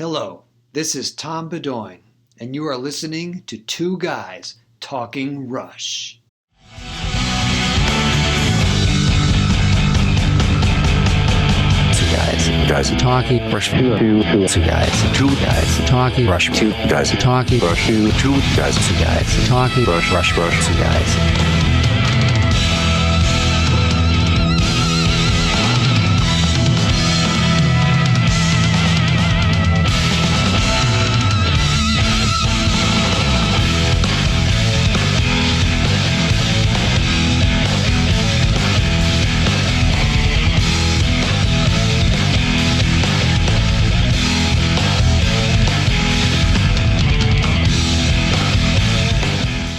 Hello, this is Tom Beaudoin, and you are listening to Two Guys Talking Rush. Guys are talking rush. Two guys talking rush. Two guys are talking rush. Two guys are talking rush. Two guys.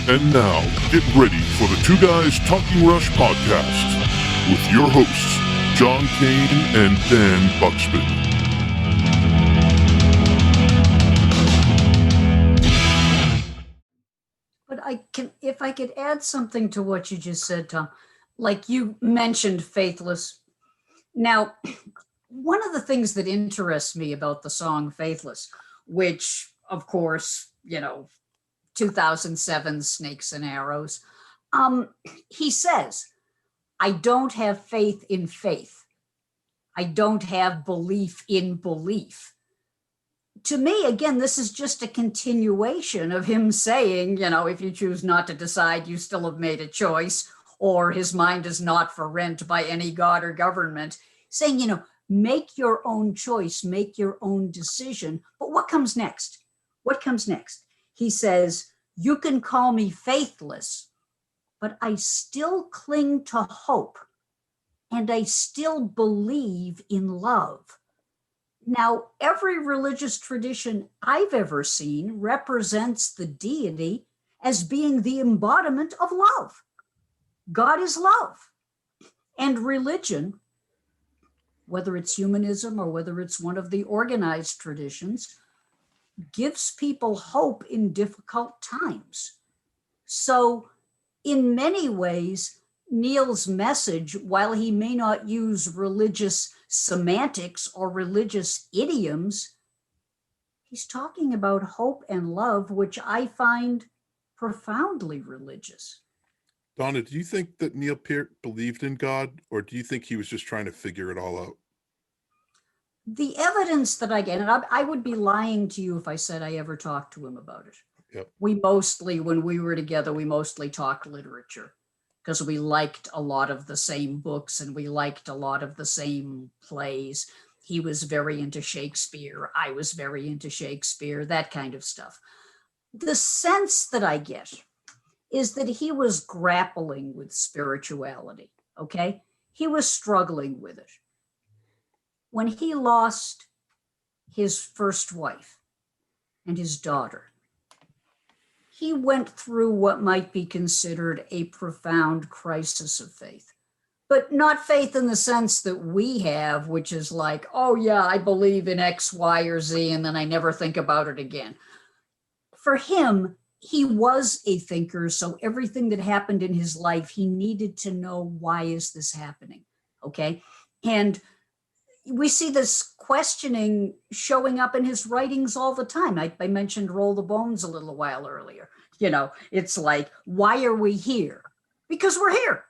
And now, get ready for the Two Guys Talking Rush podcast with your hosts, John Kane and Dan Buxton. But if I could add something to what you just said, Tom, like you mentioned Faithless. Now, one of the things that interests me about the song Faithless, which, of course, 2007 Snakes and Arrows. He says, I don't have faith in faith. I don't have belief in belief. To me, again, this is just a continuation of him saying, if you choose not to decide, you still have made a choice, or his mind is not for rent by any god or government, saying, make your own choice, make your own decision. But what comes next? What comes next? He says, you can call me faithless, but I still cling to hope and I still believe in love. Now, every religious tradition I've ever seen represents the deity as being the embodiment of love. God is love. And religion, whether it's humanism or whether it's one of the organized traditions, gives people hope in difficult times. So in many ways, Neil's message, while he may not use religious semantics or religious idioms, he's talking about hope and love, which I find profoundly religious. Donna, do you think that Neil Peart believed in God, or do you think he was just trying to figure it all out? The evidence that I get, and I would be lying to you if I said I ever talked to him about it. Yep. When we were together, we mostly talked literature because we liked a lot of the same books and we liked a lot of the same plays. He was very into Shakespeare. I was very into Shakespeare, that kind of stuff. The sense that I get is that he was grappling with spirituality, okay? He was struggling with it. When he lost his first wife and his daughter, he went through what might be considered a profound crisis of faith, but not faith in the sense that we have, which is like, oh yeah, I believe in X, Y, or Z, and then I never think about it again. For him, he was a thinker, so everything that happened in his life, he needed to know, why is this happening, okay? And we see this questioning showing up in his writings all the time. I mentioned Roll the Bones a little while earlier. It's like, why are we here? Because we're here.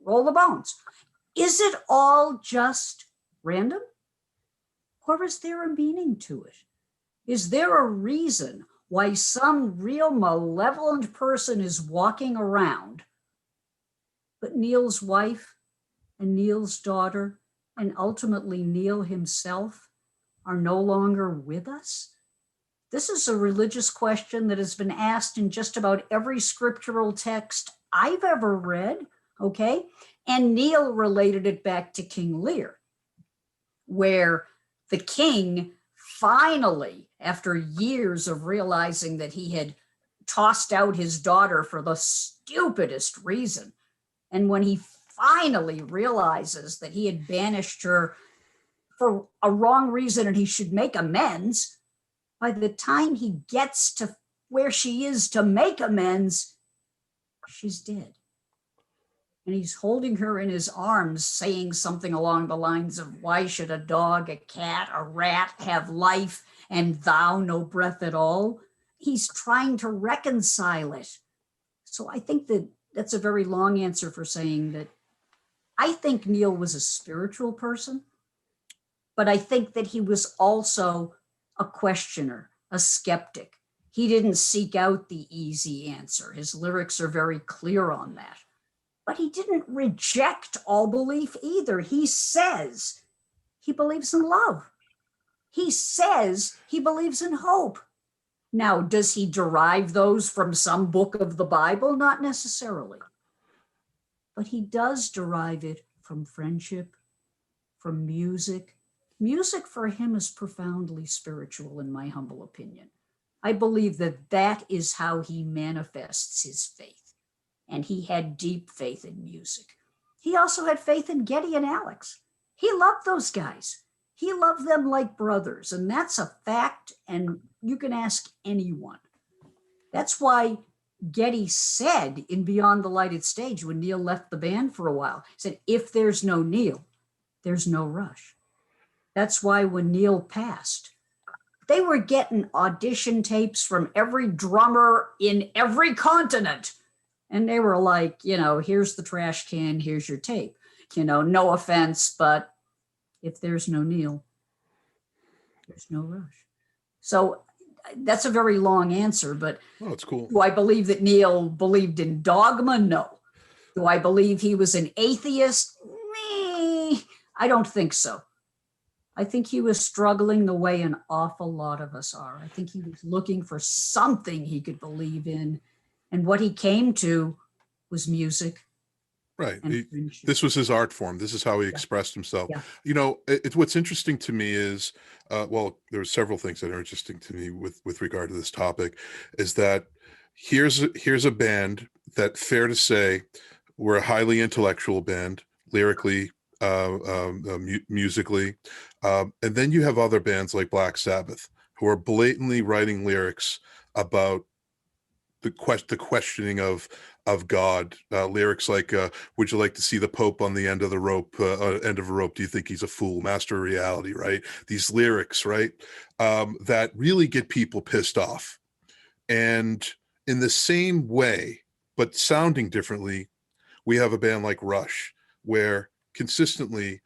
Roll the bones. Is it all just random? Or is there a meaning to it? Is there a reason why some real malevolent person is walking around, but Neil's wife and Neil's daughter and ultimately Neil himself are no longer with us? This is a religious question that has been asked in just about every scriptural text I've ever read, okay? And Neil related it back to King Lear, where the king finally, after years of realizing that he had tossed out his daughter for the stupidest reason, and when he finally realizes that he had banished her for a wrong reason and he should make amends, by the time he gets to where she is to make amends, she's dead. And he's holding her in his arms, saying something along the lines of, why should a dog, a cat, a rat have life and thou no breath at all. He's trying to reconcile it. So I think that that's a very long answer for saying that I think Neil was a spiritual person, but I think that he was also a questioner, a skeptic. He didn't seek out the easy answer. His lyrics are very clear on that. But he didn't reject all belief either. He says he believes in love. He says he believes in hope. Now, does he derive those from some book of the Bible? Not necessarily. But he does derive it from friendship, from music. Music for him is profoundly spiritual, in my humble opinion. I believe that that is how he manifests his faith. And he had deep faith in music. He also had faith in Geddy and Alex. He loved those guys. He loved them like brothers. And that's a fact. And you can ask anyone. That's why Geddy said in Beyond the Lighted Stage, when Neil left the band for a while, he said, if there's no Neil, there's no Rush. That's why when Neil passed, they were getting audition tapes from every drummer in every continent. And they were like, here's the trash can, here's your tape. No offense, but if there's no Neil, there's no Rush. So that's a very long answer, but it's cool. Do I believe that Neil believed in dogma? No. Do I believe he was an atheist? I don't think so. I think he was struggling the way an awful lot of us are. I think he was looking for something he could believe in. And what he came to was music. Right. This was his art form. This is how he expressed himself. Yeah. What's interesting to me is, there's several things that are interesting to me with regard to this topic, is that here's a band that, fair to say, we're a highly intellectual band, lyrically, musically. And then you have other bands like Black Sabbath, who are blatantly writing lyrics about the questioning of God, lyrics like, would you like to see the Pope on the end of the rope, end of a rope? Do you think he's a fool? Master of Reality, right? These lyrics, right? That really get people pissed off. And in the same way, but sounding differently, we have a band like Rush, where consistently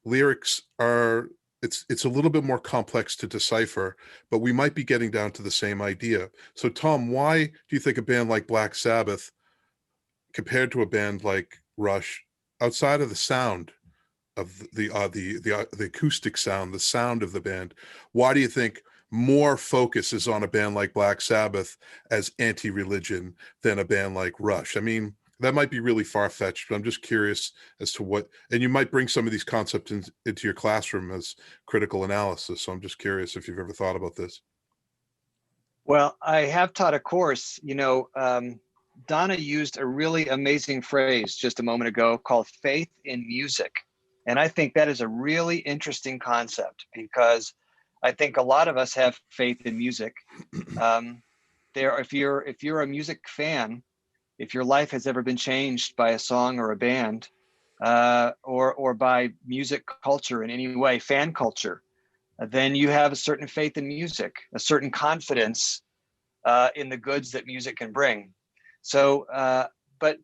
lyrics are, it's a little bit more complex to decipher, but we might be getting down to the same idea. So Tom, why do you think a band like Black Sabbath, compared to a band like Rush, outside of the sound of the acoustic sound, the sound of the band, why do you think more focus is on a band like Black Sabbath as anti-religion than a band like Rush? I mean, that might be really far-fetched, but I'm just curious as to what, and you might bring some of these concepts into your classroom as critical analysis. So I'm just curious if you've ever thought about this. Well, I have taught a course, Donna used a really amazing phrase just a moment ago called faith in music. And I think that is a really interesting concept, because I think a lot of us have faith in music. If you're a music fan, if your life has ever been changed by a song or a band, or by music culture in any way, fan culture, then you have a certain faith in music, a certain confidence in the goods that music can bring. So, but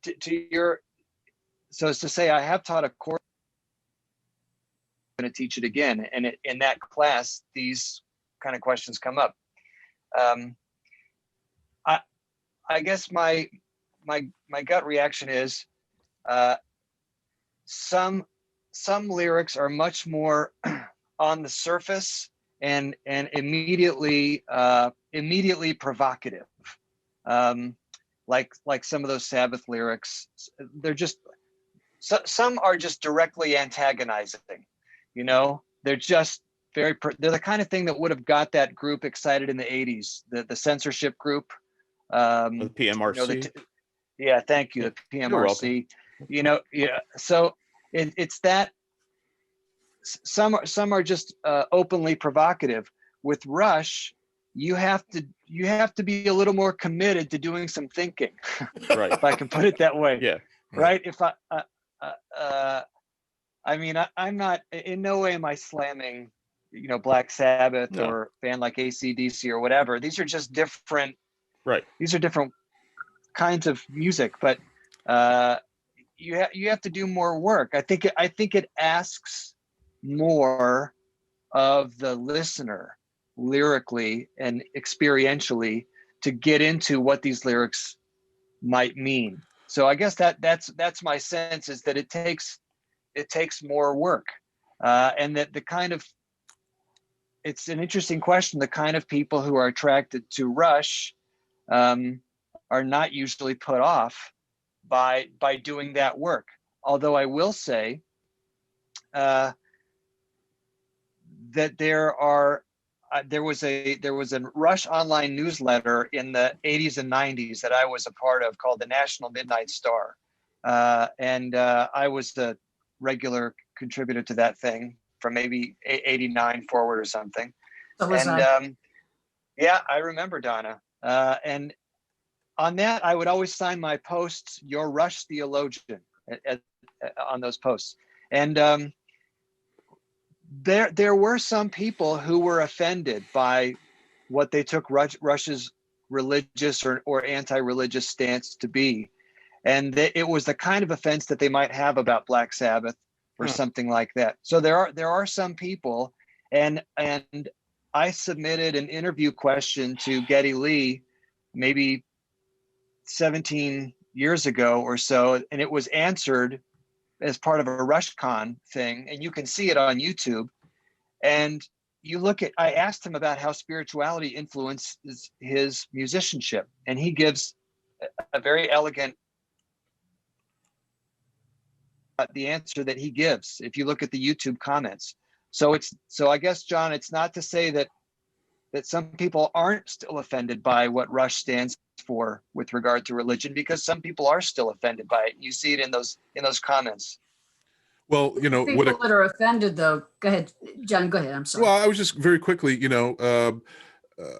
so as to say, I have taught a course, I'm going to teach it again, and in that class, these kind of questions come up. I guess my gut reaction is, some lyrics are much more on the surface and immediately provocative. Like some of those Sabbath lyrics, they're just, some are just directly antagonizing. They're just they're the kind of thing that would have got that group excited in the 80s, the censorship group. The PMRC. Yeah, thank you. The PMRC. So it's that some are just openly provocative. With Rush, you have to be a little more committed to doing some thinking, Right? If I can put it that way. Yeah. Right. If I'm not, in no way am I slamming Black Sabbath No. or a band like AC/DC or whatever. These are just different. Right. These are different kinds of music, but you have to do more work. I think it asks more of the listener lyrically and experientially to get into what these lyrics might mean. So I guess that's my sense, is that it takes more work, and that it's an interesting question. The kind of people who are attracted to Rush are not usually put off by doing that work. Although I will say that there was a Rush online newsletter in the 80s and 90s that I was a part of, called the National Midnight Star, and I was the regular contributor to that thing from maybe 89 forward or something. So was and I. Yeah, I remember, Donna. And on that, I would always sign my posts, "Your Rush Theologian," on those posts. And there were some people who were offended by what they took Rush's religious or anti-religious stance to be. And it was the kind of offense that they might have about Black Sabbath or something like that. So there are some people, and I submitted an interview question to Geddy Lee maybe 17 years ago or so, and it was answered as part of a RushCon thing, and you can see it on YouTube. And I asked him about how spirituality influences his musicianship, and he gives a very elegant the answer that he gives if you look at the YouTube comments. So I guess, John, it's not to say that some people aren't still offended by what Rush stands for with regard to religion, because some people are still offended by it. You see it in those comments. Well, people that are offended, though. Go ahead, John. Go ahead. I'm sorry. Well, I was just very quickly,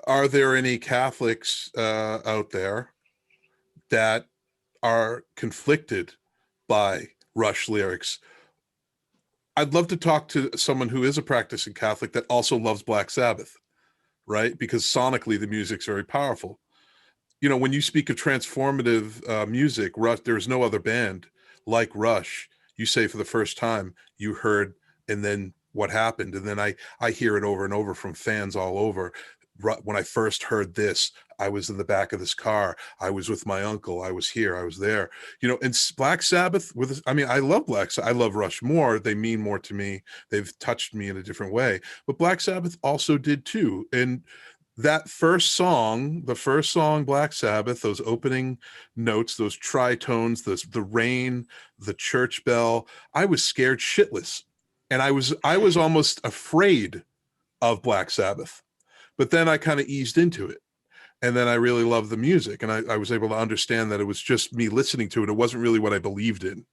are there any Catholics out there that are conflicted by Rush lyrics? I'd love to talk to someone who is a practicing Catholic that also loves Black Sabbath, right? Because sonically the music's very powerful. When you speak of transformative music, Rush, there's no other band like Rush. You say for the first time you heard, and then what happened? And then I hear it over and over from fans all over. When I first heard this, I was in the back of this car. I was with my uncle. I was here. I was there. And Black Sabbath, I love Black Sabbath. I love Rush more. They mean more to me. They've touched me in a different way. But Black Sabbath also did too. And that first song, Black Sabbath, those opening notes, those tritones, the rain, the church bell, I was scared shitless. And I was almost afraid of Black Sabbath. But then I kind of eased into it. And then I really loved the music. And I was able to understand that it was just me listening to it. It wasn't really what I believed in.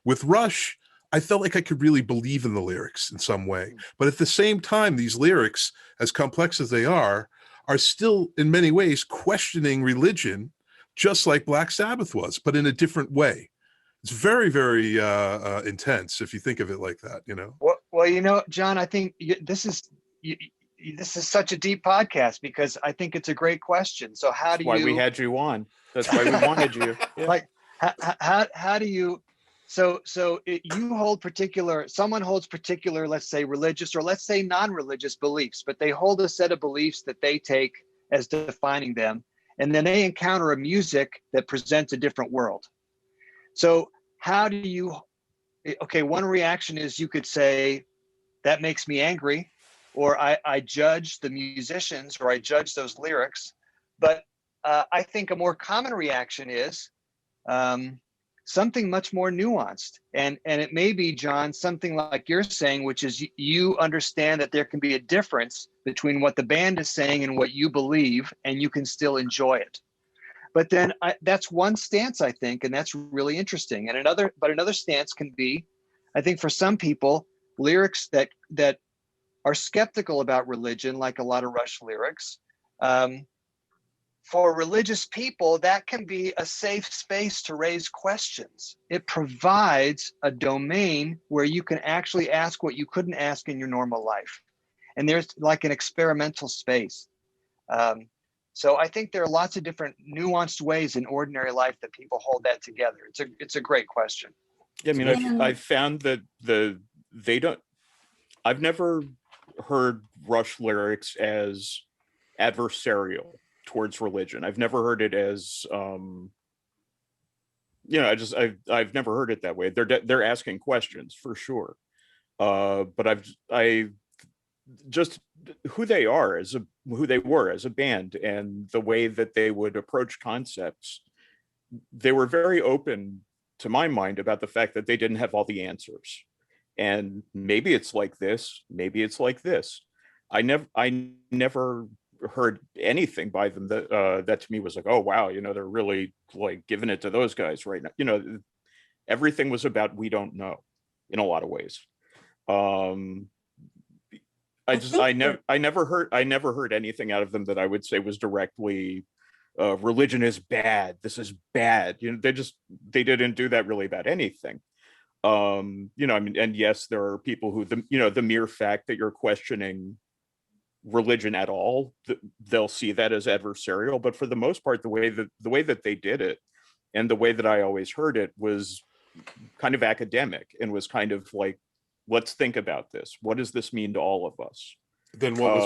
With Rush, I felt like I could really believe in the lyrics in some way. But at the same time, these lyrics, as complex as they are still in many ways questioning religion, just like Black Sabbath was, but in a different way. It's very, very intense if you think of it like that, Well, John, I think this is such a deep podcast, because I think it's a great question. So That's why we had you on. That's why we wanted you. Yeah. Like, how do you? So someone holds particular, let's say religious, or let's say non-religious beliefs, but they hold a set of beliefs that they take as defining them. And then they encounter a music that presents a different world. So how do you, one reaction is you could say, that makes me angry, or I judge the musicians, or I judge those lyrics. But I think a more common reaction is, something much more nuanced. And it may be, John, something like you're saying, which is you understand that there can be a difference between what the band is saying and what you believe, and you can still enjoy it. But then that's one stance, I think, and that's really interesting. And another stance can be, I think for some people, lyrics that are skeptical about religion, like a lot of Rush lyrics, for religious people, that can be a safe space to raise questions. It provides a domain where you can actually ask what you couldn't ask in your normal life. and there's like an experimental space. So I think there are lots of different nuanced ways in ordinary life that people hold that together. It's a great question. Yeah, I mean, I've found that I've never heard Rush lyrics as adversarial towards religion. I've never heard it as, I've never heard it that way. They're asking questions for sure. But I just who they were as a band and the way that they would approach concepts, they were very open to my mind about the fact that they didn't have all the answers, and maybe it's like this, maybe it's like this. I never heard anything by them that to me was like, oh wow, they're really like giving it to those guys right now. Everything was about we don't know in a lot of ways. I never heard anything out of them that I would say was directly religion is bad, this is bad. They didn't do that really about anything. I mean, and yes, there are people who the mere fact that you're questioning religion at all, they'll see that as adversarial. But for the most part, the way that they did it and the way that I always heard it was kind of academic and was kind of like, let's think about this. What does this mean to all of us? Then what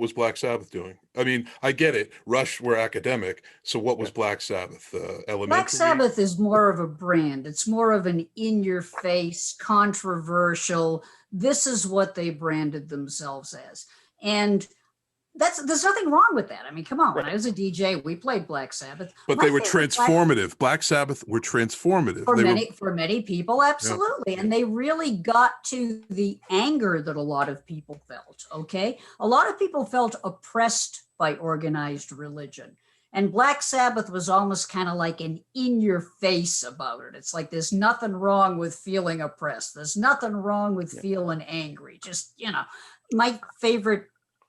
was Black Sabbath doing? I mean, I get it. Rush were academic. So what was Black Sabbath? Elementary? Black Sabbath is more of a brand. It's more of an in-your-face, controversial. This is what they branded themselves as. And there's nothing wrong with that. I mean, come on. When I was a DJ, we played Black Sabbath. But they were transformative. Black Sabbath were transformative. For many people, absolutely. Yeah. And they really got to the anger that a lot of people felt, okay? A lot of people felt oppressed by organized religion. And Black Sabbath was almost kind of like an in-your-face about it. It's like there's nothing wrong with feeling oppressed. There's nothing wrong with feeling angry. Just, my favorite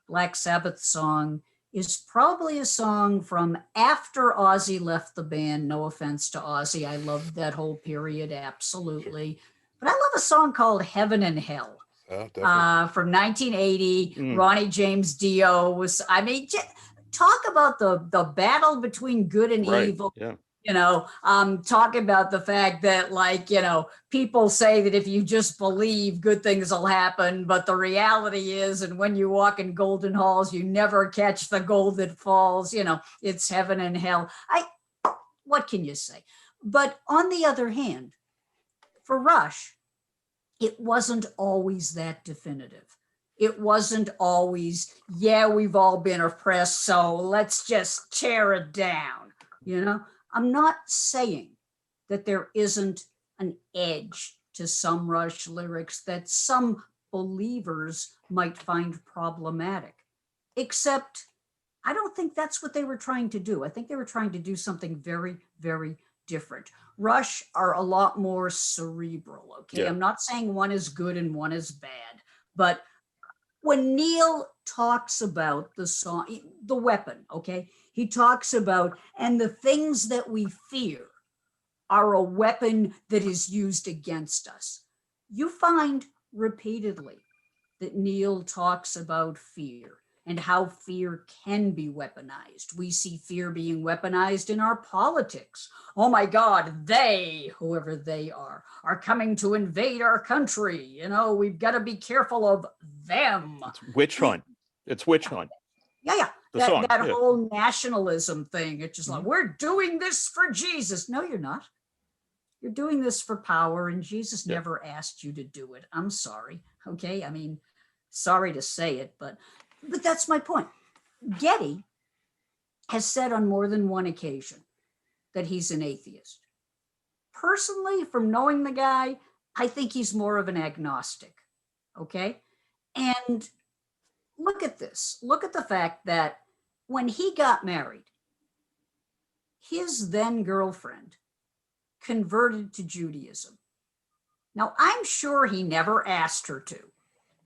Black Sabbath song is probably a song from after Ozzy left the band. No offense to Ozzy. I loved that whole period, absolutely. But I love a song called Heaven and Hell from 1980. Ronnie James Dio was, talk about the battle between good and evil. Yeah. Talk about the fact that people say that if you just believe, good things will happen. But the reality is, and when you walk in golden halls, you never catch the gold that falls. It's heaven and hell. What can you say? But on the other hand, for Rush, it wasn't always that definitive. It wasn't always, we've all been oppressed, so let's just tear it down, I'm not saying that there isn't an edge to some Rush lyrics that some believers might find problematic, except I don't think that's what they were trying to do. I think they were trying to do something very, very different. Rush are a lot more cerebral, okay? Yeah. I'm not saying one is good and one is bad, but when Neil talks about the song, the weapon, okay? He talks about, and the things that we fear are a weapon that is used against us. You find repeatedly that Neil talks about fear and how fear can be weaponized. We see fear being weaponized in our politics. Oh my God, they, whoever they are coming to invade our country. We've got to be careful of them. It's witch hunt. It's witch hunt. Yeah. That whole nationalism thing. It's just like, we're doing this for Jesus. No, you're not. You're doing this for power, and Jesus never asked you to do it. I'm sorry. Okay. I mean, sorry to say it, but that's my point. Getty has said on more than one occasion that he's an atheist. Personally, from knowing the guy, I think he's more of an agnostic. Okay. And look at this. Look at the fact that when he got married, his then girlfriend converted to Judaism. Now, I'm sure he never asked her to.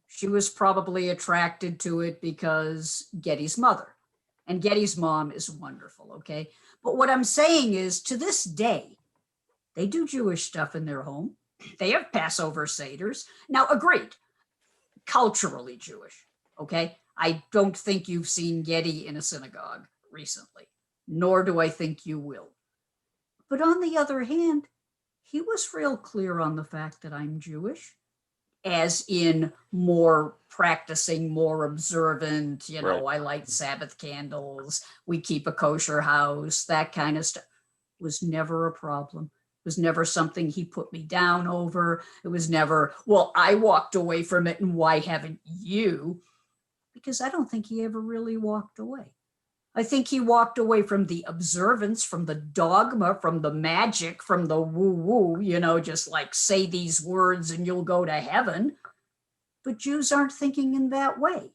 She was probably attracted to it because Getty's mother, and Getty's mom is wonderful, okay? But what I'm saying is, to this day, they do Jewish stuff in their home. They have Passover Seders. Now, agreed, culturally Jewish. Okay. I don't think you've seen Getty in a synagogue recently, nor do I think you will. But on the other hand, he was real clear on the fact that I'm Jewish, as in more practicing, more observant, Right. I light Sabbath candles, we keep a kosher house, that kind of stuff. Was never a problem. It was never something he put me down over. It was never, well, I walked away from it and why haven't you? Because I don't think he ever really walked away. I think he walked away from the observance, from the dogma, from the magic, from the woo-woo, just like say these words and you'll go to heaven. But Jews aren't thinking in that way.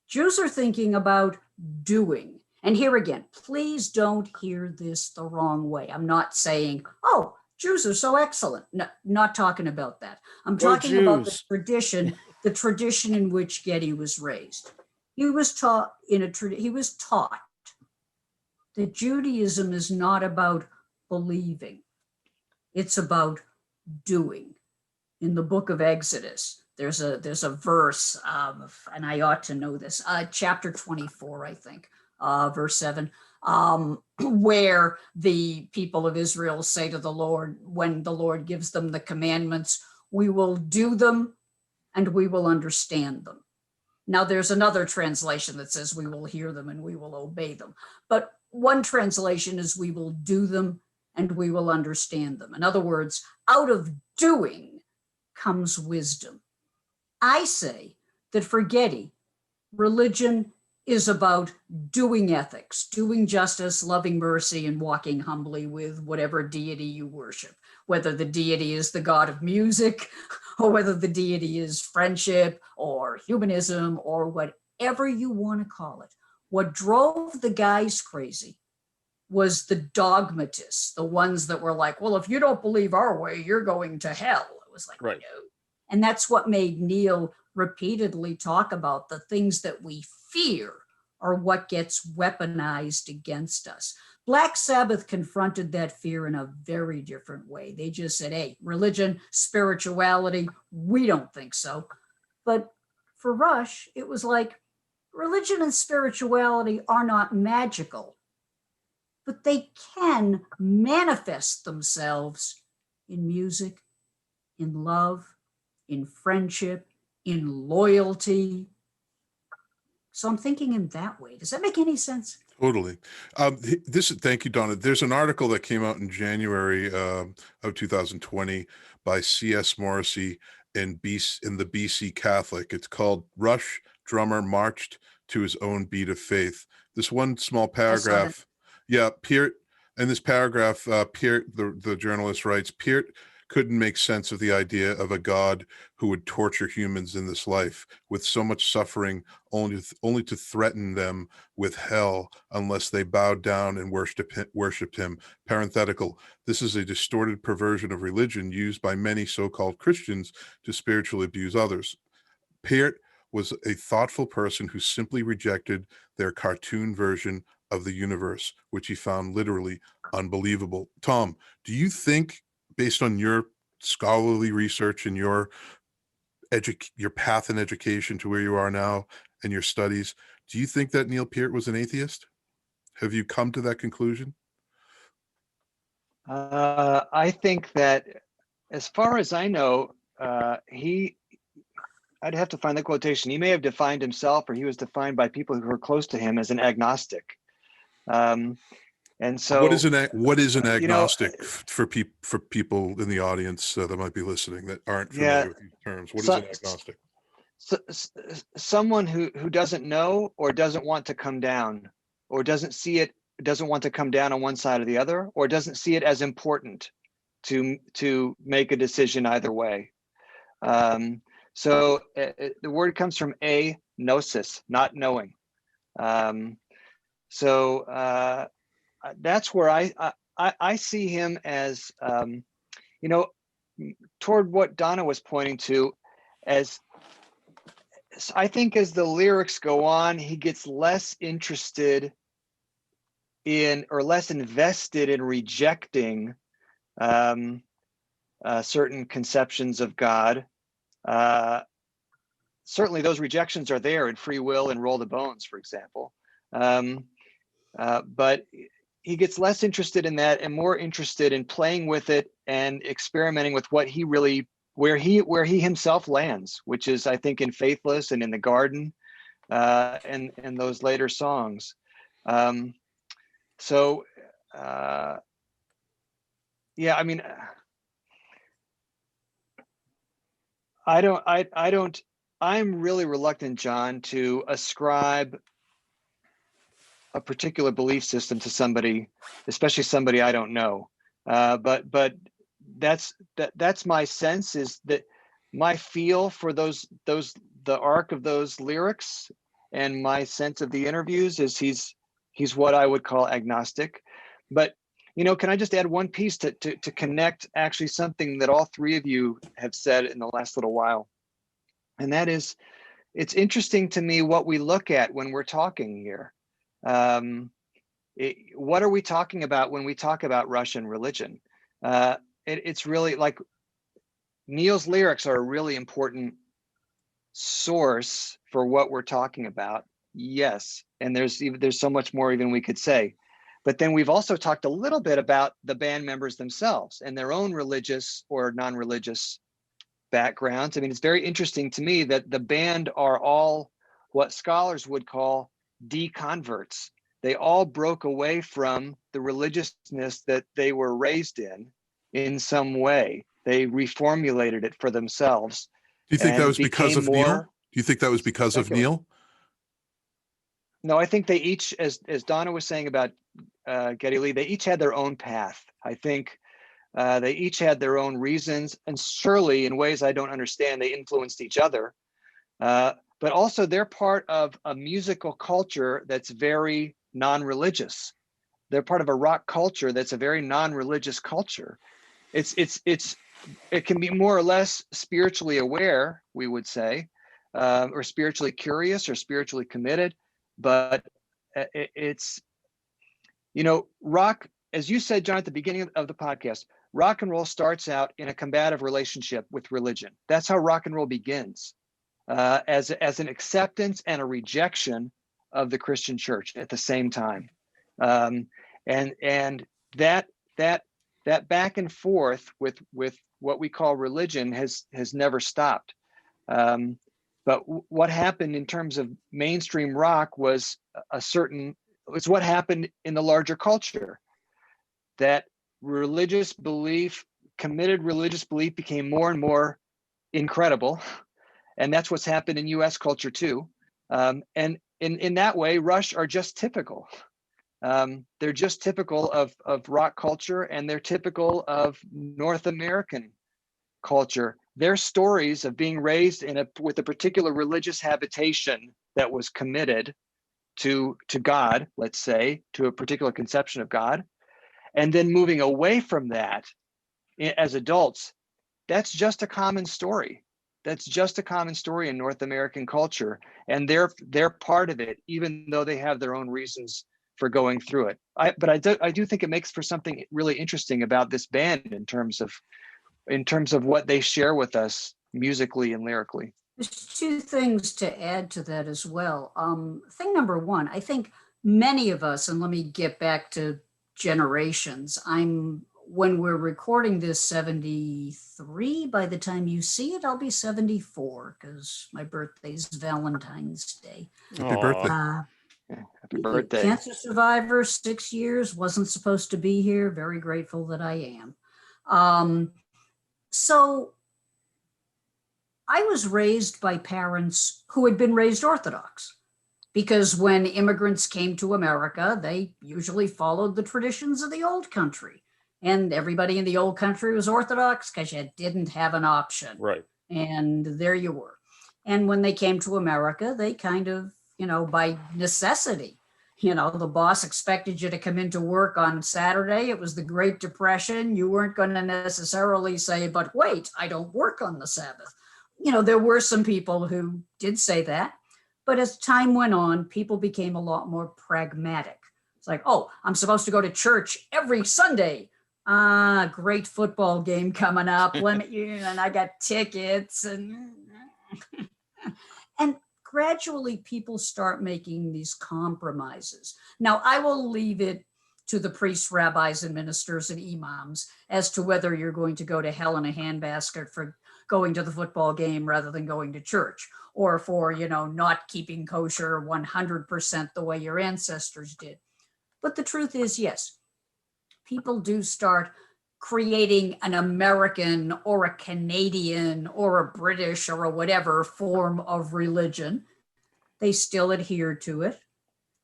Jews are thinking about doing. And here again, please don't hear this the wrong way. I'm not saying, oh, Jews are so excellent. No, not talking about that. I'm talking about the tradition in which Getty was raised. He was taught that Judaism is not about believing. It's about doing. In the book of Exodus, there's a verse, and I ought to know this, chapter 24, I think, verse 7, where the people of Israel say to the Lord, when the Lord gives them the commandments, we will do them and we will understand them. Now, there's another translation that says we will hear them and we will obey them. But one translation is we will do them and we will understand them. In other words, out of doing comes wisdom. I say that for Getty, religion is about doing ethics, doing justice, loving mercy, and walking humbly with whatever deity you worship, whether the deity is the god of music, or whether the deity is friendship or humanism or whatever you want to call it. What drove the guys crazy was the dogmatists, the ones that were like, well, if you don't believe our way, you're going to hell. It was like, Right. no. And that's what made Neil repeatedly talk about the things that we fear are what gets weaponized against us. Black Sabbath confronted that fear in a very different way. They just said, hey, religion, spirituality, we don't think so. But for Rush, it was like religion and spirituality are not magical, but they can manifest themselves in music, in love, in friendship, in loyalty. So I'm thinking in that way. Does that make any sense? Totally. Thank you, Donna. There's an article that came out in January of 2020 by C.S. Morrissey in the BC Catholic. It's called "Rush Drummer Marched to His Own Beat of Faith." This one small paragraph. Yeah, Peart. In this paragraph, Peart, the journalist, writes, Peart couldn't make sense of the idea of a God who would torture humans in this life with so much suffering, only to threaten them with hell unless they bowed down and worshipped him. Parenthetical, this is a distorted perversion of religion used by many so-called Christians to spiritually abuse others. Peart was a thoughtful person who simply rejected their cartoon version of the universe, which he found literally unbelievable. Tom, do you think, based on your scholarly research and your path in education to where you are now and your studies, do you think that Neil Peart was an atheist? Have you come to that conclusion? I think that, as far as I know, I'd have to find the quotation. He may have defined himself, or he was defined by people who were close to him, as an agnostic. And so, what is an agnostic for people in the audience that might be listening that aren't familiar with these terms? What is an agnostic? Someone who doesn't know or doesn't want to come down, or doesn't see it, doesn't want to come down on one side or the other, or doesn't see it as important to make a decision either way. So the word comes from gnosis, not knowing. So that's where I see him as, toward what Donna was pointing to, as I think as the lyrics go on, he gets less interested in, or less invested in, rejecting certain conceptions of God. certainly those rejections are there in Free Will and Roll the Bones, for example. But he gets less interested in that and more interested in playing with it and experimenting with what he really, where he himself lands, which is, I think, in Faithless and in The Garden, and those later songs. Yeah, I mean, I'm really reluctant, John, to ascribe a particular belief system to somebody, especially somebody I don't know. But that's my sense, is that my feel for the arc of those lyrics and my sense of the interviews is he's what I would call agnostic. But can I just add one piece to connect actually something that all three of you have said in the last little while? And that is, it's interesting to me what we look at when we're talking here. What are we talking about when we talk about Russian religion? It's really like Neil's lyrics are a really important source for what we're talking about. Yes, and there's so much more even we could say. But then we've also talked a little bit about the band members themselves and their own religious or non-religious backgrounds. I mean, it's very interesting to me that the band are all what scholars would call deconverts. They all broke away from the religiousness that they were raised in some way. They reformulated it for themselves. Do you think that was because of Neil? Do you think that was because of Neil? No, I think they each, as Donna was saying about Geddy Lee, they each had their own path. I think they each had their own reasons, and surely in ways I don't understand, they influenced each other. But also they're part of a musical culture that's very non-religious. They're part of a rock culture that's a very non-religious culture. It can be more or less spiritually aware, we would say, or spiritually curious or spiritually committed. But it's, rock, as you said, John, at the beginning of the podcast, rock and roll starts out in a combative relationship with religion. That's how rock and roll begins, as an acceptance and a rejection of the Christian church at the same time. And that back and forth with what we call religion has never stopped. But what happened in terms of mainstream rock was what happened in the larger culture, that committed religious belief became more and more incredible. And that's what's happened in US culture too. And in that way, Rush are just typical. They're just typical of rock culture, and they're typical of North American culture. Their stories of being raised with a particular religious habitation that was committed to God, let's say, to a particular conception of God, and then moving away from that as adults, that's just a common story. That's just a common story in North American culture, and they're part of it, even though they have their own reasons for going through it. But I do think it makes for something really interesting about this band in terms of what they share with us musically and lyrically. There's two things to add to that as well. Thing number one, I think many of us, and let me get back to generations, when we're recording this 73, by the time you see it, I'll be 74 because my birthday's Valentine's Day. Happy birthday. Happy birthday. Cancer survivor, 6 years, wasn't supposed to be here. Very grateful that I am. So I was raised by parents who had been raised Orthodox, because when immigrants came to America, they usually followed the traditions of the old country. And everybody in the old country was Orthodox because you didn't have an option. Right. And there you were. And when they came to America, they kind of, by necessity, the boss expected you to come into work on Saturday. It was the Great Depression. You weren't going to necessarily say, but wait, I don't work on the Sabbath. There were some people who did say that. But as time went on, people became a lot more pragmatic. It's like, oh, I'm supposed to go to church every Sunday. Great football game coming up. And I got tickets. And gradually people start making these compromises. Now, I will leave it to the priests, rabbis, and ministers and imams as to whether you're going to go to hell in a handbasket for going to the football game rather than going to church, or for, not keeping kosher 100% the way your ancestors did. But the truth is, yes, people do start creating an American or a Canadian or a British or a whatever form of religion. They still adhere to it.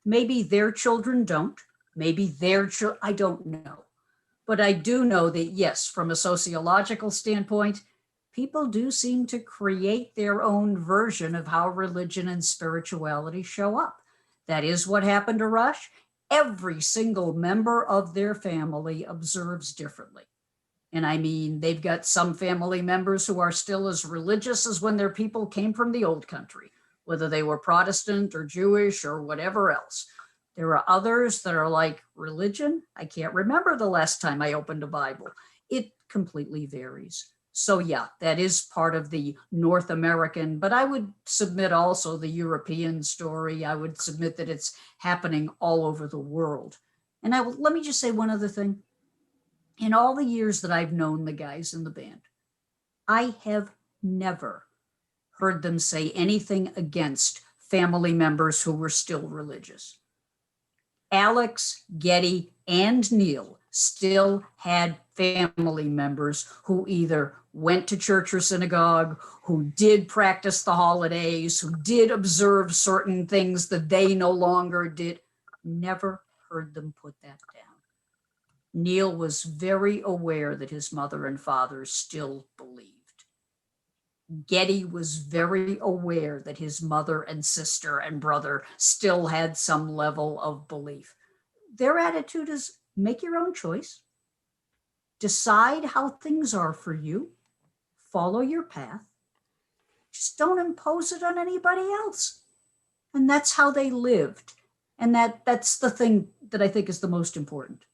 Maybe their children don't. Maybe their children, I don't know. But I do know that, yes, from a sociological standpoint, people do seem to create their own version of how religion and spirituality show up. That is what happened to Rush. Every single member of their family observes differently. And I mean, they've got some family members who are still as religious as when their people came from the old country, whether they were Protestant or Jewish or whatever else. There are others that are like, religion? I can't remember the last time I opened a Bible. It completely varies. So yeah, that is part of the North American, but I would submit also the European story. I would submit that it's happening all over the world. And let me just say one other thing. In all the years that I've known the guys in the band, I have never heard them say anything against family members who were still religious. Alex, Geddy, and Neil still had family members who either went to church or synagogue, who did practice the holidays, who did observe certain things that they no longer did. Never heard them put that down. Neil was very aware that his mother and father still believed. Geddy was very aware that his mother and sister and brother still had some level of belief. Their attitude is make your own choice, decide how things are for you, follow your path, just don't impose it on anybody else. And that's how they lived. And that's the thing that I think is the most important.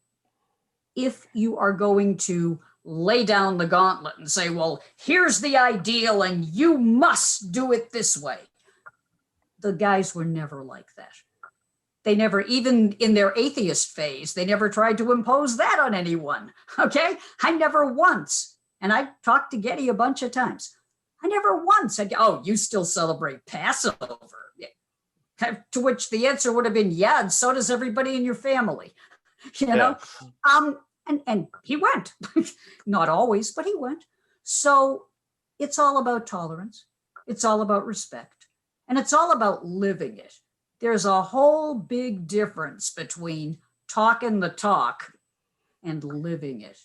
If you are going to lay down the gauntlet and say, well, here's the ideal and you must do it this way. The guys were never like that. They never, even in their atheist phase, they never tried to impose that on anyone, okay? I never once, and I talked to Geddy a bunch of times, I never once said, oh, you still celebrate Passover? To which the answer would have been, yeah, and so does everybody in your family, you know? And he went, not always, but he went. So it's all about tolerance. It's all about respect. And it's all about living it. There's a whole big difference between talking the talk and living it.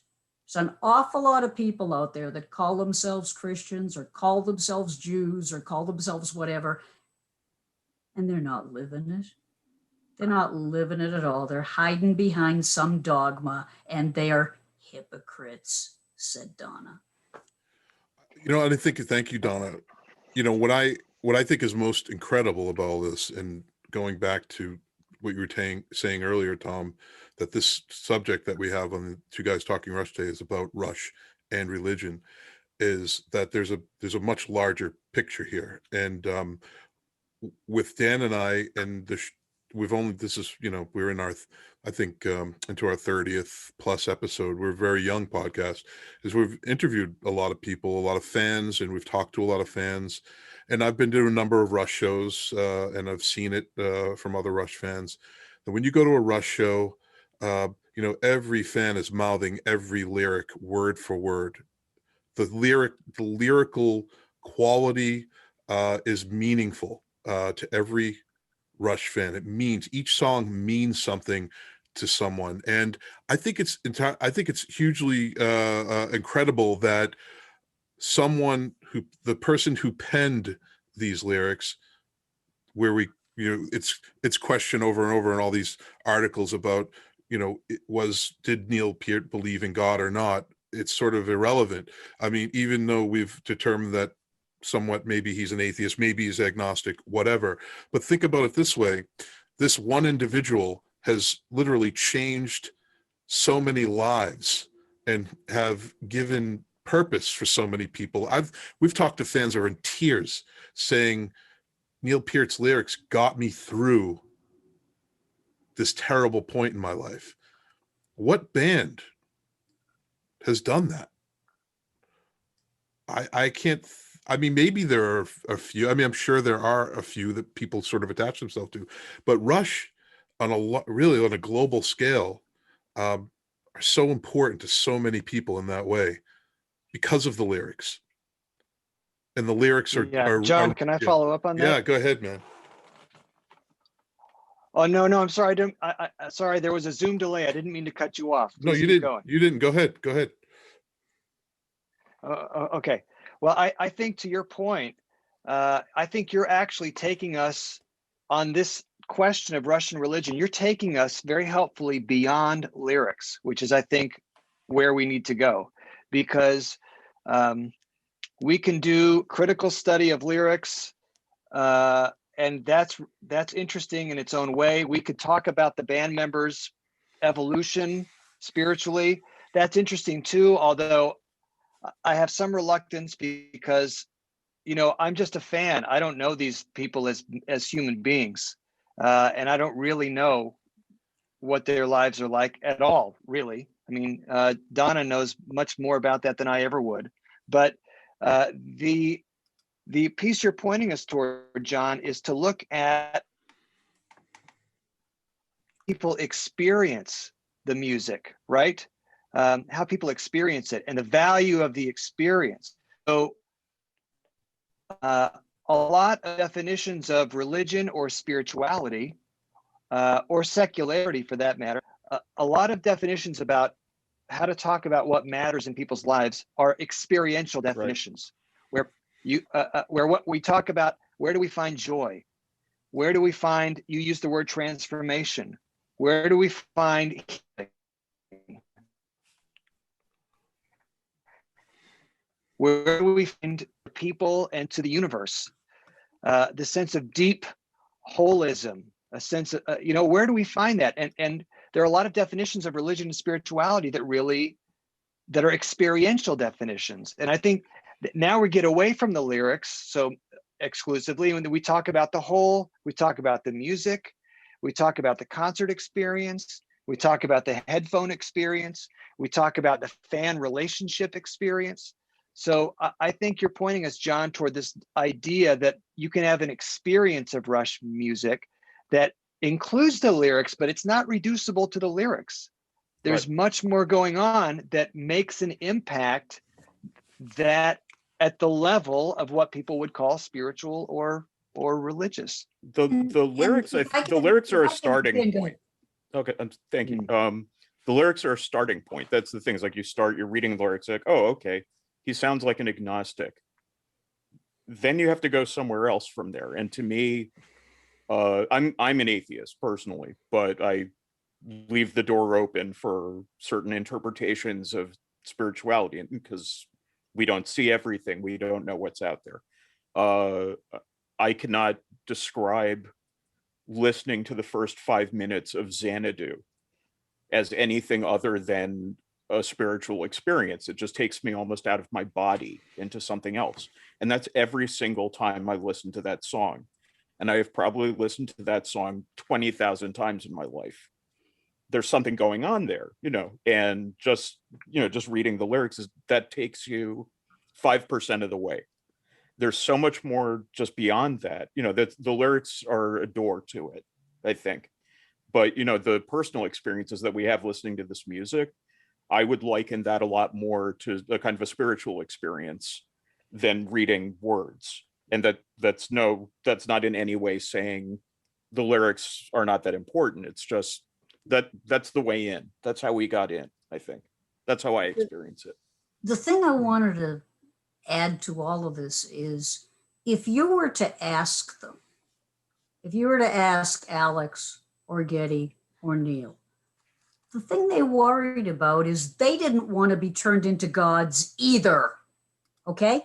There's an awful lot of people out there that call themselves Christians or call themselves Jews or call themselves whatever, and they're not living it. They're not living it at all. They're hiding behind some dogma, and they are hypocrites, said Donna. And I think, thank you, Donna. What I think is most incredible about all this, and going back to what you were saying earlier, Tom, that this subject that we have on the Two Guys Talking Rush today is about Rush and religion, is that there's a much larger picture here. And with Dan and I, and we're in our, I think, into our 30th plus episode. We're a very young podcast, is we've interviewed a lot of people, a lot of fans, and we've talked to a lot of fans. And I've been to a number of Rush shows, and I've seen it from other Rush fans. And when you go to a Rush show, every fan is mouthing every lyric word for word. The lyrical quality is meaningful to every Rush fan. It means, each song means something to someone. And I think it's hugely incredible that the person who penned these lyrics, where it's questioned over and over in all these articles about, did Neil Peart believe in God or not? It's sort of irrelevant. I mean, even though we've determined that somewhat, maybe he's an atheist, maybe he's agnostic, whatever. But think about it this way. This one individual has literally changed so many lives and have given purpose for so many people. We've talked to fans who are in tears saying, Neil Peart's lyrics got me through this terrible point in my life. What band has done that? I can't, I mean, maybe there are a few. I mean, I'm sure there are a few that people sort of attach themselves to, but Rush on really on a global scale are so important to so many people in that way because of the lyrics. And the lyrics are, John, can I follow up on that? Yeah, go ahead, man. Oh, no, I'm sorry. Sorry, there was a Zoom delay. I didn't mean to cut you off. No, Please you keep didn't. going. You didn't. Go ahead. Go ahead. Okay. Well, I think to your point, I think you're actually taking us on this question of Russian religion. You're taking us very helpfully beyond lyrics, which is, I think, where we need to go, because we can do critical study of lyrics, and that's interesting in its own way. We could talk about the band members' evolution spiritually. That's interesting too, although I have some reluctance because, I'm just a fan. I don't know these people as human beings, and I don't really know what their lives are like at all, really. I mean, Donna knows much more about that than I ever would. But the piece you're pointing us toward, John, is to look at people experience the music, right? How people experience it and the value of the experience. So a lot of definitions of religion or spirituality, or secularity for that matter, a lot of definitions about how to talk about what matters in people's lives are experiential definitions, right. Where what we talk about, where do we find joy? Where do we find, you use the word transformation, where do we find healing? Where do we find people and to the universe? The sense of deep holism, a sense of, where do we find that? And there are a lot of definitions of religion and spirituality that are experiential definitions. And I think that now we get away from the lyrics so exclusively, when we talk about the whole, we talk about the music, we talk about the concert experience, we talk about the headphone experience, we talk about the fan relationship experience. So I think you're pointing us, John, toward this idea that you can have an experience of Rush music that includes the lyrics, but it's not reducible to the lyrics. There's much more going on that makes an impact that at the level of what people would call spiritual or religious. The lyrics, the lyrics are a starting point. Okay, thank you. The lyrics are a starting point. That's the things, like you're reading the lyrics, like, oh, okay, he sounds like an agnostic. Then you have to go somewhere else from there. And to me, I'm an atheist personally, but I leave the door open for certain interpretations of spirituality because we don't see everything. We don't know what's out there. I cannot describe listening to the first 5 minutes of Xanadu as anything other than a spiritual experience. It just takes me almost out of my body into something else. And that's every single time I listen to that song. And I have probably listened to that song 20,000 times in my life. There's something going on there, and just reading the lyrics, that takes you 5% of the way. There's so much more just beyond that, that the lyrics are a door to it, I think. But, the personal experiences that we have listening to this music, I would liken that a lot more to a kind of a spiritual experience than reading words. And that's not in any way saying the lyrics are not that important. It's just that's the way in. That's how we got in, I think. That's how I experience it. The thing I wanted to add to all of this is, if you were to ask Alex or Getty or Neil, the thing they worried about is they didn't want to be turned into gods either. Okay?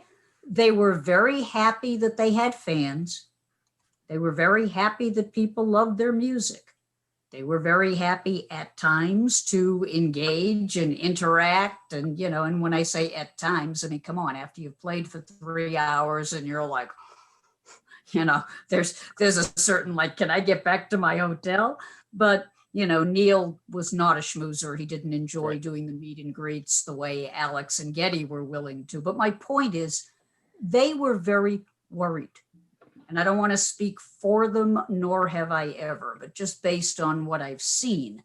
They were very happy that they had fans. They were very happy that people loved their music. They were very happy at times to engage and interact. And, and when I say at times, I mean, come on, after you've played for 3 hours and you're like, You know, there's a certain, like, can I get back to my hotel? But, you know, Neil was not a schmoozer. He didn't enjoy doing the meet and greets the way Alex and Getty were willing to. But my point is, they were very worried. And I don't want to speak for them, nor have I ever, but just based on what I've seen,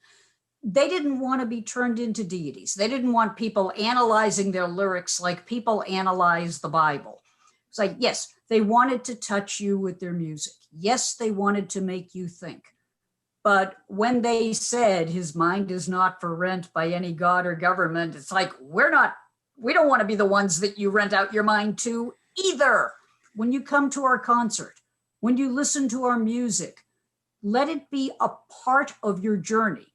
they didn't want to be turned into deities. They didn't want people analyzing their lyrics like people analyze the Bible. It's like, yes, they wanted to touch you with their music. Yes, they wanted to make you think. But when they said his mind is not for rent by any god or government, it's like, we don't want to be the ones that you rent out your mind to either. When you come to our concert, when you listen to our music, let it be a part of your journey,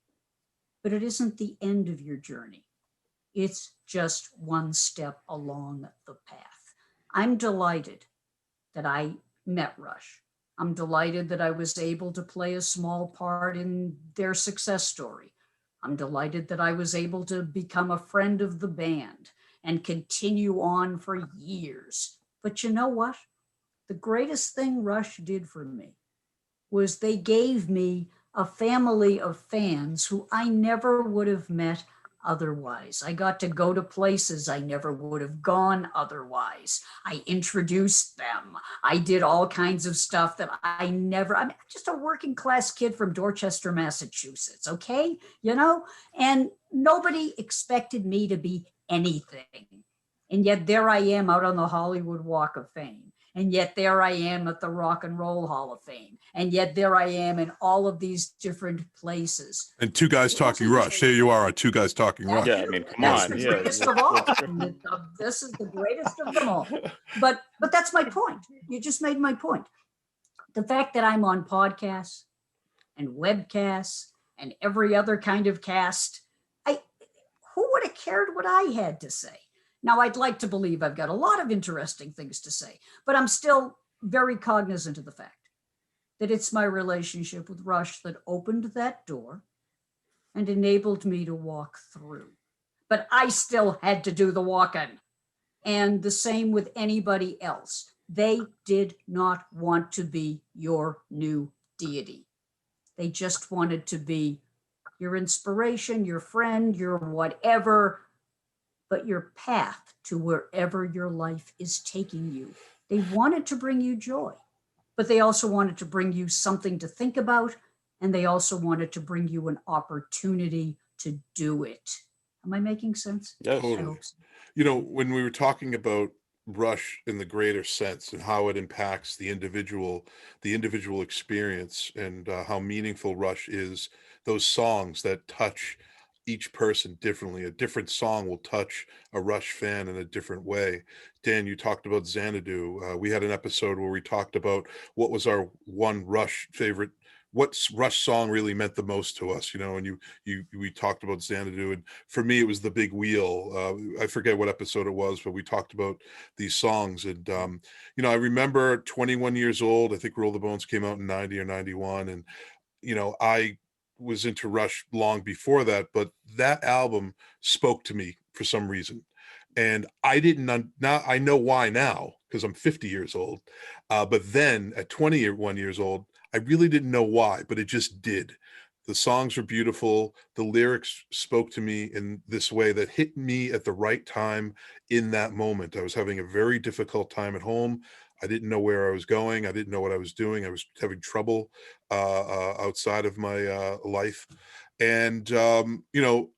but it isn't the end of your journey. It's just one step along the path. I'm delighted that I met Rush. I'm delighted that I was able to play a small part in their success story. I'm delighted that I was able to become a friend of the band and continue on for years. But you know what? The greatest thing Rush did for me was they gave me a family of fans who I never would have met otherwise. I got to go to places I never would have gone otherwise. I introduced them. I did all kinds of stuff that I'm just a working class kid from Dorchester, Massachusetts, okay? You know, and nobody expected me to be anything. And yet there I am out on the Hollywood Walk of Fame. And yet there I am at the Rock and Roll Hall of Fame. And yet there I am in all of these different places. And Two Guys Talking Rush. Here you are on Two Guys Talking Rush. Yeah, I mean, come That's on. the Yeah, greatest of all. This is the greatest of them all. But that's my point. You just made my point. The fact that I'm on podcasts and webcasts and every other kind of cast, who would have cared what I had to say? Now, I'd like to believe I've got a lot of interesting things to say, but I'm still very cognizant of the fact that it's my relationship with Rush that opened that door and enabled me to walk through. But I still had to do the walking. And the same with anybody else. They did not want to be your new deity. They just wanted to be your inspiration, your friend, your whatever, but your path to wherever your life is taking you. They wanted to bring you joy, but they also wanted to bring you something to think about, and they also wanted to bring you an opportunity to do it. Am I making sense? Yes. Totally. I hope so. You know, when we were talking about Rush in the greater sense and how it impacts the individual experience and how meaningful Rush is, those songs that touch each person differently. A different song will touch a Rush fan in a different way. Dan, you talked about Xanadu. We had an episode where we talked about what was our one Rush favorite, what Rush song really meant the most to us, you know, and we talked about Xanadu, and for me it was The Big Wheel. I forget what episode it was, but we talked about these songs, and you know, I remember 21 years old, I think Roll the Bones came out in 90 or 91, and you know, I was into Rush long before that, but that album spoke to me for some reason. And I didn't, now I know why now, because I'm 50 years old. But then at 21 years old, I really didn't know why, but it just did. The songs were beautiful. The lyrics spoke to me in this way that hit me at the right time in that moment. I was having a very difficult time at home. I didn't know where I was going. I didn't know what I was doing. I was having trouble outside of my life. And, you know,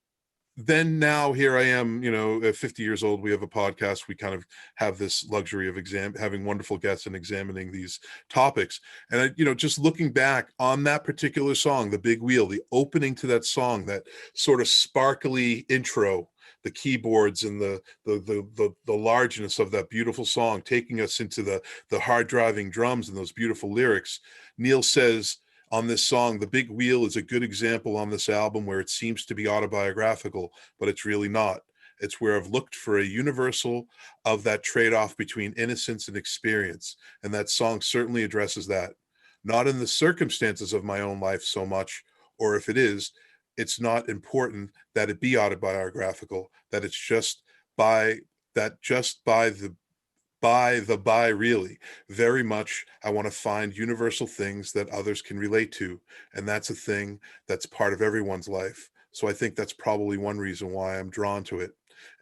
then now here I am, you know, at 50 years old, we have a podcast. We kind of have this luxury of having wonderful guests and examining these topics. And, I, you know, just looking back on that particular song, The Big Wheel, the opening to that song, that sort of sparkly intro, the keyboards and the largeness of that beautiful song, taking us into the hard driving drums and those beautiful lyrics. Neil says on this song, The Big Wheel is a good example on this album where it seems to be autobiographical, but it's really not. It's where I've looked for a universal of that trade-off between innocence and experience. And that song certainly addresses that. Not in the circumstances of my own life so much, or if it is, it's not important that it be autobiographical, that it's just by the really. Very much, I want to find universal things that others can relate to. And that's a thing that's part of everyone's life. So I think that's probably one reason why I'm drawn to it.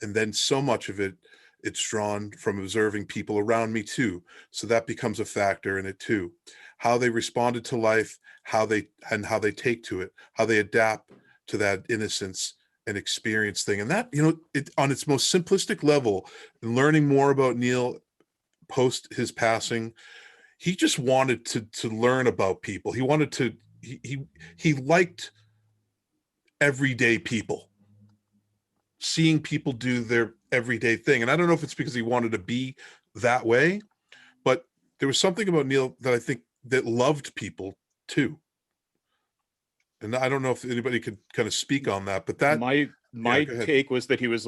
And then so much of it, it's drawn from observing people around me too. So that becomes a factor in it too. How they responded to life, how they take to it, how they adapt to that innocence and experience thing. And that, it on its most simplistic level, learning more about Neil post his passing, he just wanted to learn about people. He wanted to, he liked everyday people, seeing people do their everyday thing. And I don't know if it's because he wanted to be that way, but there was something about Neil that I think that loved people too. And I don't know if anybody could kind of speak on that, but that my take was that he was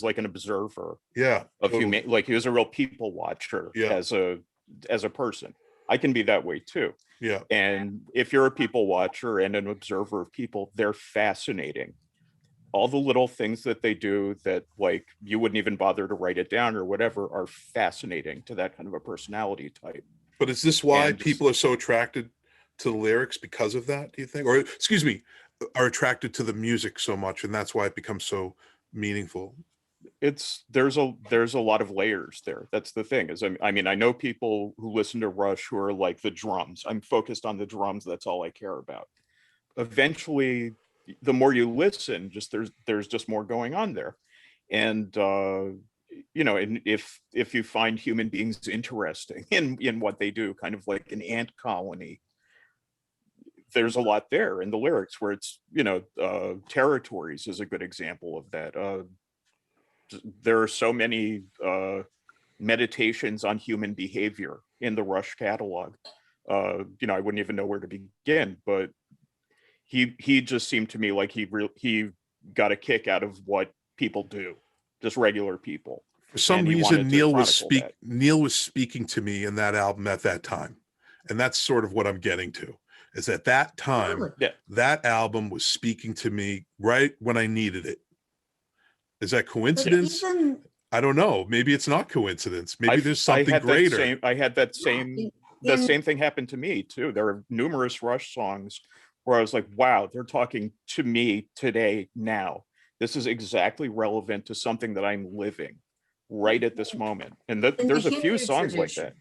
like an observer of totally. Like he was a real people watcher as a person. I can be that way too. Yeah. And if you're a people watcher and an observer of people, they're fascinating. All the little things that they do that like you wouldn't even bother to write it down or whatever are fascinating to that kind of a personality type. But is this why people are so attracted to the lyrics because of that, do you think? Or excuse me, are attracted to the music so much and that's why it becomes so meaningful? There's a lot of layers there. That's the thing is, I mean, I know people who listen to Rush who are like the drums. I'm focused on the drums. That's all I care about. Eventually, the more you listen, just there's just more going on there. And and if you find human beings interesting in what they do, kind of like an ant colony, there's a lot there in the lyrics where it's, Territories is a good example of that. There are so many meditations on human behavior in the Rush catalog. I wouldn't even know where to begin, but he just seemed to me like he got a kick out of what people do, just regular people. For some reason, Neil was speaking to me in that album at that time. And that's sort of what I'm getting to, is at that time, that album was speaking to me right when I needed it. Is that coincidence? I don't know. Maybe it's not coincidence. Maybe there's something greater. I had that same thing happen to me too. There are numerous Rush songs where I was like, wow, they're talking to me today, now. This is exactly relevant to something that I'm living right at this moment. And there's a few songs like that.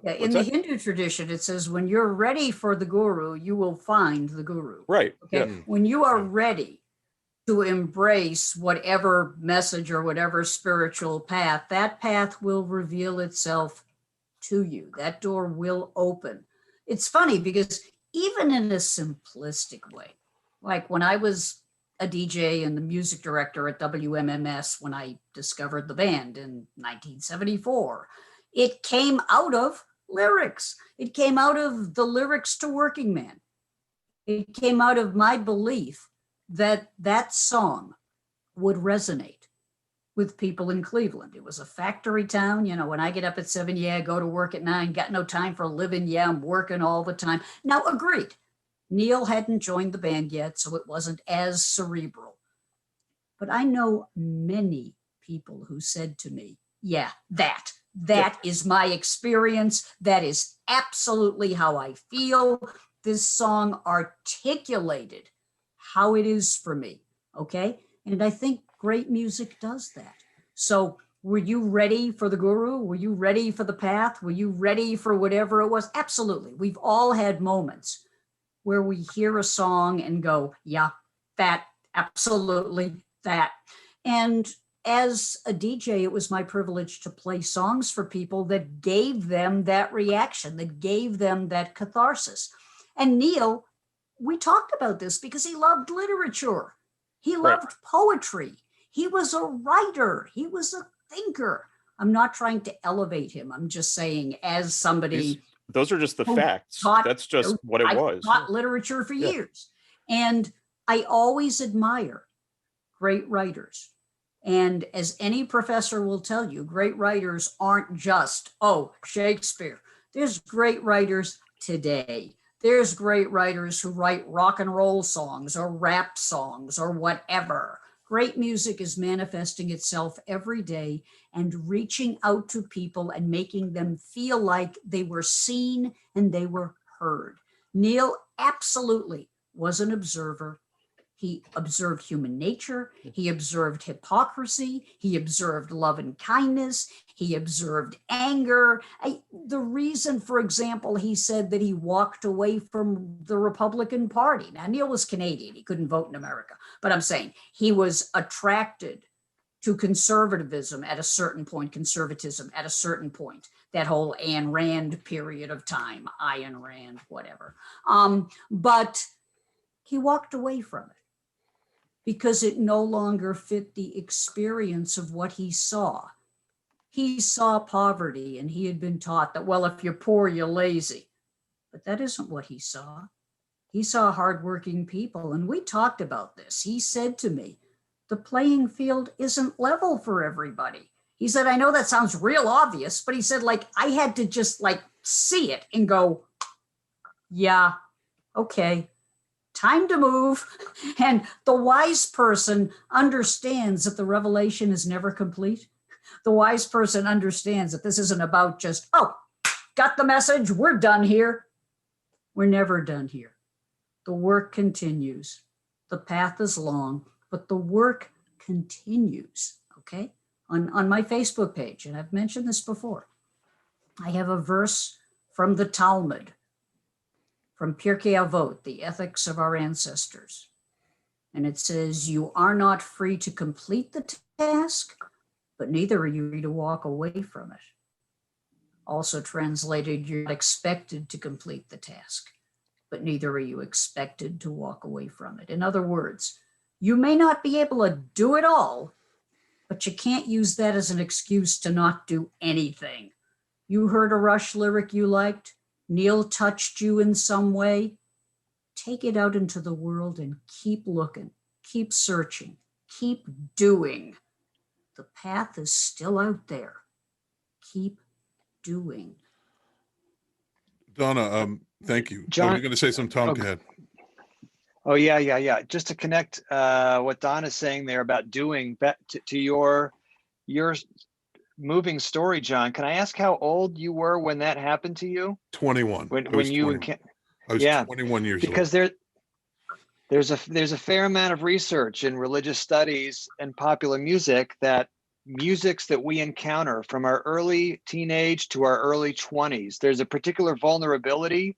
Yeah, in the Hindu tradition, it says, when you're ready for the guru, you will find the guru. Right. Okay. Yeah. When you are ready to embrace whatever message or whatever spiritual path, that path will reveal itself to you. That door will open. It's funny because even in a simplistic way, like when I was a DJ and the music director at WMMS, when I discovered the band in 1974, it came out of lyrics. It came out of the lyrics to Working Man. It came out of my belief that that song would resonate with people in Cleveland. It was a factory town. When I get up at 7, I go to work at 9, got no time for a living. I'm working all the time. Now, agreed. Neil hadn't joined the band yet, so it wasn't as cerebral. But I know many people who said to me, that is my experience. That is absolutely how I feel. This song articulated how it is for me. Okay. And I think great music does that. So were you ready for the guru? Were you ready for the path? Were you ready for whatever it was? Absolutely. We've all had moments where we hear a song and go, yeah, that, absolutely that. And as a DJ, it was my privilege to play songs for people that gave them that reaction, that gave them that catharsis. And Neil, we talked about this because he loved literature. He loved poetry. He was a writer. He was a thinker. I'm not trying to elevate him. I'm just saying, as somebody... Those are just the facts. That's just what it was. I taught literature for years. And I always admire great writers. And as any professor will tell you, great writers aren't just, Shakespeare. There's great writers today. There's great writers who write rock and roll songs or rap songs or whatever. Great music is manifesting itself every day and reaching out to people and making them feel like they were seen and they were heard. Neil absolutely was an observer. He observed human nature. He observed hypocrisy. He observed love and kindness. He observed anger. The reason, for example, he said that he walked away from the Republican Party. Now, Neil was Canadian. He couldn't vote in America. But I'm saying he was attracted to conservatism at a certain point, that whole Ayn Rand period of time, Ayn Rand, whatever. But he walked away from it because it no longer fit the experience of what he saw. He saw poverty and he had been taught that, well, if you're poor, you're lazy. But that isn't what he saw. He saw hardworking people, and we talked about this. He said to me, the playing field isn't level for everybody. He said, I know that sounds real obvious, but he said, like, I had to just like see it and go, yeah, okay, time to move. And the wise person understands that the revelation is never complete. The wise person understands that this isn't about just, oh, got the message, we're done here. We're never done here. The work continues. The path is long, but the work continues, okay? On my Facebook page, and I've mentioned this before, I have a verse from the Talmud, from Pirkei Avot, the ethics of our ancestors. And it says, you are not free to complete the task, but neither are you free to walk away from it. Also translated, you're not expected to complete the task, but neither are you expected to walk away from it. In other words, you may not be able to do it all, but you can't use that as an excuse to not do anything. You heard a Rush lyric you liked, Neil touched you in some way. Take it out into the world and keep looking, keep searching, keep doing. The path is still out there. Keep doing. Donna, thank you. John, you're going to say something, Tom? Go ahead. Oh, yeah. Just to connect what Donna's saying there about doing, back to your moving story, John. Can I ask how old you were when that happened to you? 21. When you 21. I was 21 years because old. there's a fair amount of research in religious studies and popular music that musics that we encounter from our early teenage to our early 20s, there's a particular vulnerability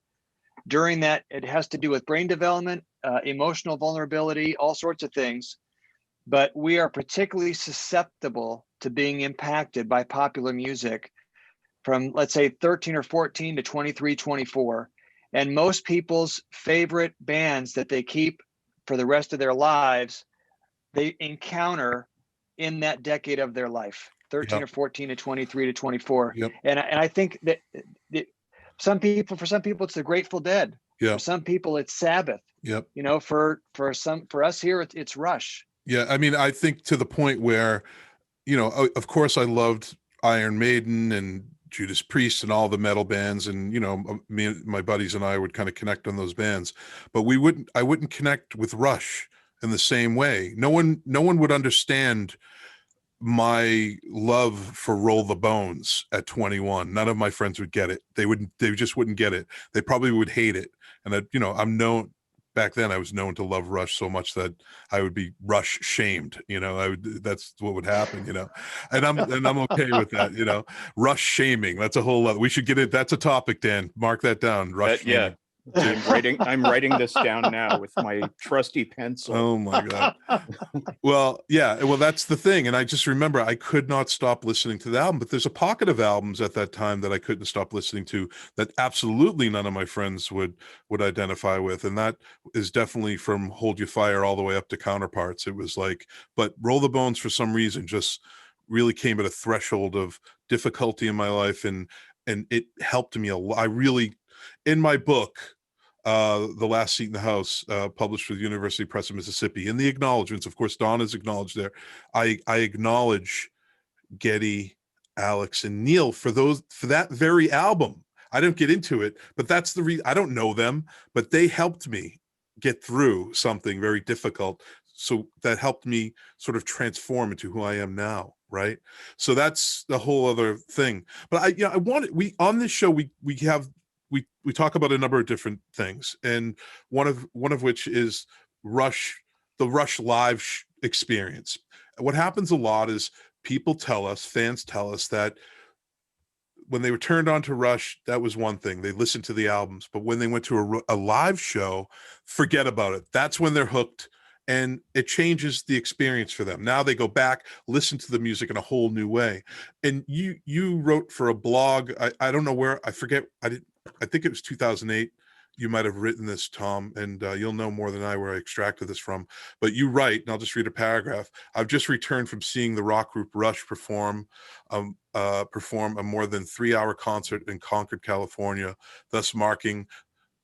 during that. It has to do with brain development, emotional vulnerability, all sorts of things. But we are particularly susceptible to being impacted by popular music from, let's say, 13 or 14 to 23, 24. And most people's favorite bands that they keep for the rest of their lives, they encounter in that decade of their life, 13 or 14 to 23 to 24. Yep. And I think that for some people, it's the Grateful Dead. Yep. For some people, it's Sabbath. Yep. You know, for us here, it's Rush. Yeah, I mean, I think to the point where, you know, of course I loved Iron Maiden and Judas Priest and all the metal bands, and, you know, me and my buddies and I would kind of connect on those bands, but I wouldn't connect with Rush in the same way. No one would understand my love for Roll the Bones at 21. None of my friends would get it. They just wouldn't get it. They probably would hate it. And back then I was known to love Rush so much that I would be Rush shamed, you know. That's what would happen, you know, and I'm okay with that, you know. Rush shaming, that's a whole other, we should get it. That's a topic, Dan, mark that down. Rush yeah. I'm writing this down now with my trusty pencil. Oh my God. Well, yeah, well, that's the thing. And I just remember I could not stop listening to the album, but there's a pocket of albums at that time that I couldn't stop listening to that absolutely none of my friends would identify with. And that is definitely from Hold Your Fire all the way up to Counterparts. It was like, but Roll the Bones for some reason just really came at a threshold of difficulty in my life. And it helped me a lot. I really, in my book, The Last Seat in the House, published with University Press of Mississippi, in the acknowledgments, of course, Don is acknowledged there. I acknowledge Geddy, Alex, and Neil for that very album. I didn't get into it, but that's the reason. I don't know them, but they helped me get through something very difficult. So that helped me sort of transform into who I am now. Right. So that's the whole other thing. But I wanted, on this show, we talk about a number of different things. And one of which is the Rush live experience. What happens a lot is fans tell us that when they were turned on to Rush, that was one thing. They listened to the albums, but when they went to a live show, forget about it. That's when they're hooked, and it changes the experience for them. Now they go back, listen to the music in a whole new way. And you wrote for a blog. I don't know where, I forget. I think it was 2008. You might have written this, Tom, and you'll know more than I where I extracted this from. But you write, and I'll just read a paragraph. I've just returned from seeing the rock group Rush perform a more than 3-hour concert in Concord, California, thus marking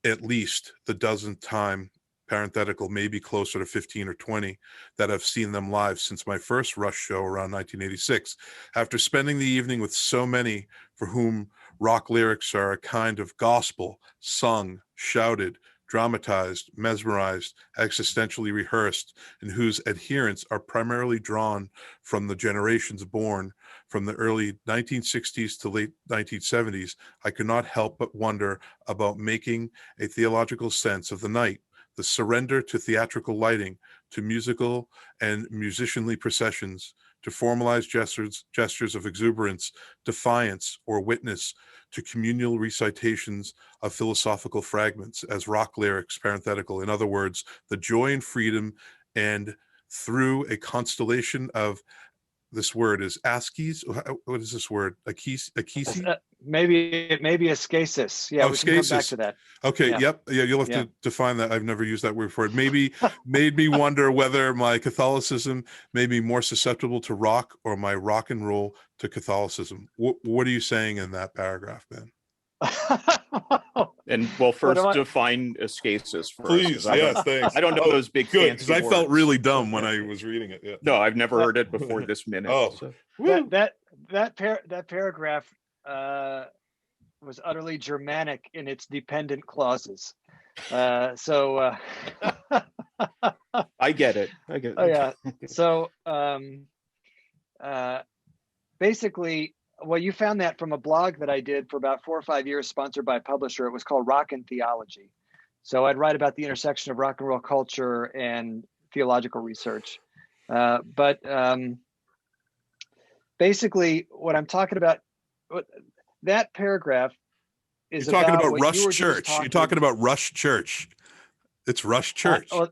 at least the dozenth time, parenthetical, maybe closer to 15 or 20, that I've seen them live since my first Rush show around 1986. After spending the evening with so many for whom rock lyrics are a kind of gospel, sung, shouted, dramatized, mesmerized, existentially rehearsed, and whose adherents are primarily drawn from the generations born from the early 1960s to late 1970s, I could not help but wonder about making a theological sense of the night, the surrender to theatrical lighting, to musical and musicianly processions, to formalized gestures of exuberance, defiance, or witness, to communal recitations of philosophical fragments as rock lyrics, parenthetical. In other words, the joy and freedom, and through a constellation of, this word is ASCIIs. What is this word? Akisi? Maybe ascasis. Yeah, we can come back to that. Okay. Yeah. Yep. Yeah. You'll have to define that. I've never used that word before. It maybe made me wonder whether my Catholicism made me more susceptible to rock, or my rock and roll to Catholicism. What are you saying in that paragraph, Ben? And well, first define ascasis for Please. us. Yes, thanks. I don't know those big Good, fancy because I felt really dumb when I was reading it. Yeah. No, I've never heard it before this minute. Oh, so. that paragraph was utterly Germanic in its dependent clauses. I get it. Oh yeah. So basically, well, you found that from a blog that I did for about 4 or 5 years, sponsored by a publisher. It was called Rock and Theology. So I'd write about the intersection of rock and roll culture and theological research. But basically, what I'm talking about, that paragraph is You're talking about what Rush you were Church. You're talking about Rush Church. It's Rush Church. Rush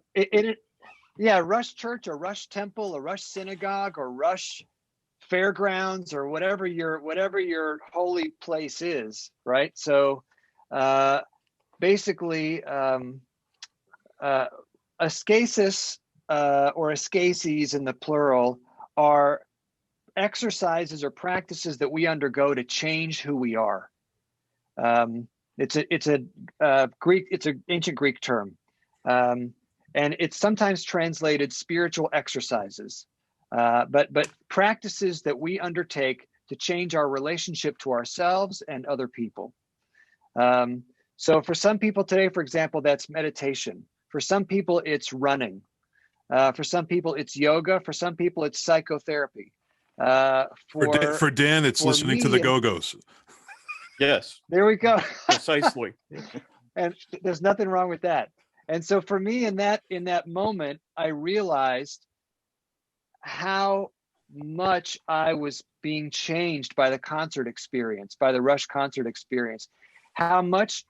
Church, or Rush Temple, or Rush Synagogue, or Rush Fairgrounds, or whatever your holy place is, right? So basically, ascasis or ascases in the plural are exercises or practices that we undergo to change who we are. It's an ancient Greek term, and it's sometimes translated spiritual exercises. But practices that we undertake to change our relationship to ourselves and other people. So for some people today, for example, that's meditation. For some people, it's running. For some people, it's yoga. For some people, it's psychotherapy. For Dan, it's listening to the Go-Go's. Yes. There we go. Precisely. And there's nothing wrong with that. And so for me, in that moment, I realized how much I was being changed by the concert experience, by the Rush concert experience, how much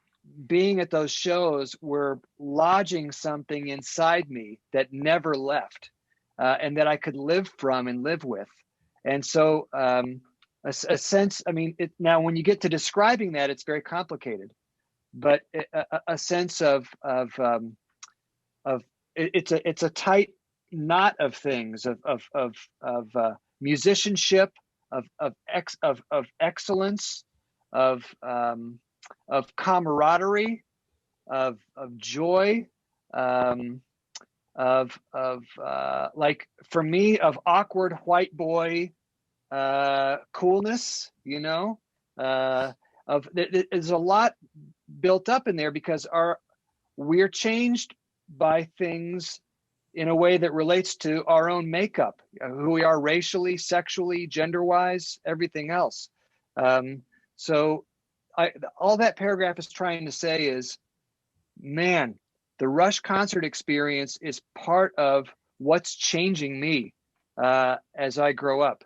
being at those shows were lodging something inside me that never left, and that I could live from and live with. And so a sense, I mean, now when you get to describing that, it's very complicated, but a sense of it's a tight knot of things, of musicianship, of excellence, of camaraderie, of joy, like for me, of awkward white boy coolness, you know, there's a lot built up in there because we're changed by things in a way that relates to our own makeup, who we are racially, sexually, gender-wise, everything else. So all that paragraph is trying to say is, man, the Rush concert experience is part of what's changing me as I grow up.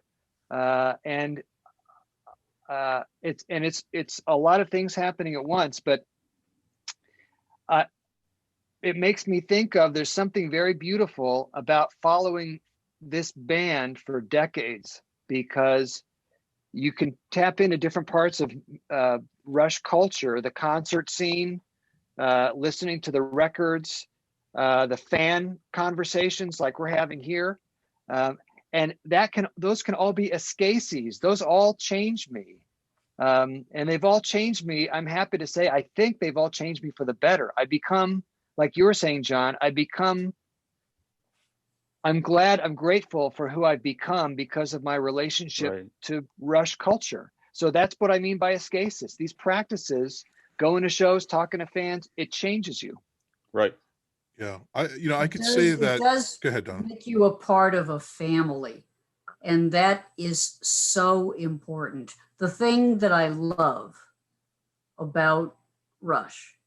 And it's a lot of things happening at once, but it makes me think of, there's something very beautiful about following this band for decades, because you can tap into different parts of Rush culture, the concert scene, listening to the records, the fan conversations like we're having here. And those can all be escases. Those all change me. And they've all changed me. I'm happy to say, I think they've all changed me for the better. I become, like you were saying, John, I'm glad, I'm grateful for who I've become because of my relationship to Rush culture. So that's what I mean by escasis. These practices, going to shows, talking to fans, it changes you. Right. Yeah. I could say that. It does Go ahead, Donna. make you a part of a family. And that is so important. The thing that I love about Rush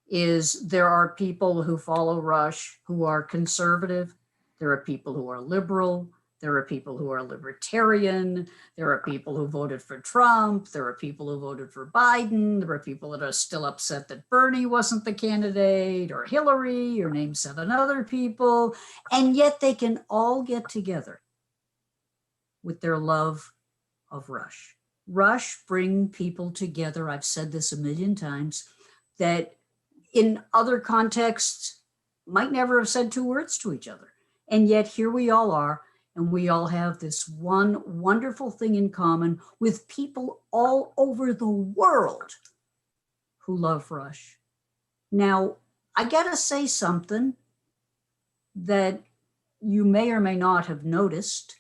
is there are people who follow Rush who are conservative. There are people who are liberal. There are people who are libertarian. There are people who voted for Trump. There are people who voted for Biden. There are people that are still upset that Bernie wasn't the candidate, or Hillary, or name 7 other people. And yet they can all get together with their love of Rush. Rush bring people together. I've said this a million times, that in other contexts might never have said 2 words to each other. And yet here we all are, and we all have this one wonderful thing in common with people all over the world who love Rush. Now, I gotta say something that you may or may not have noticed.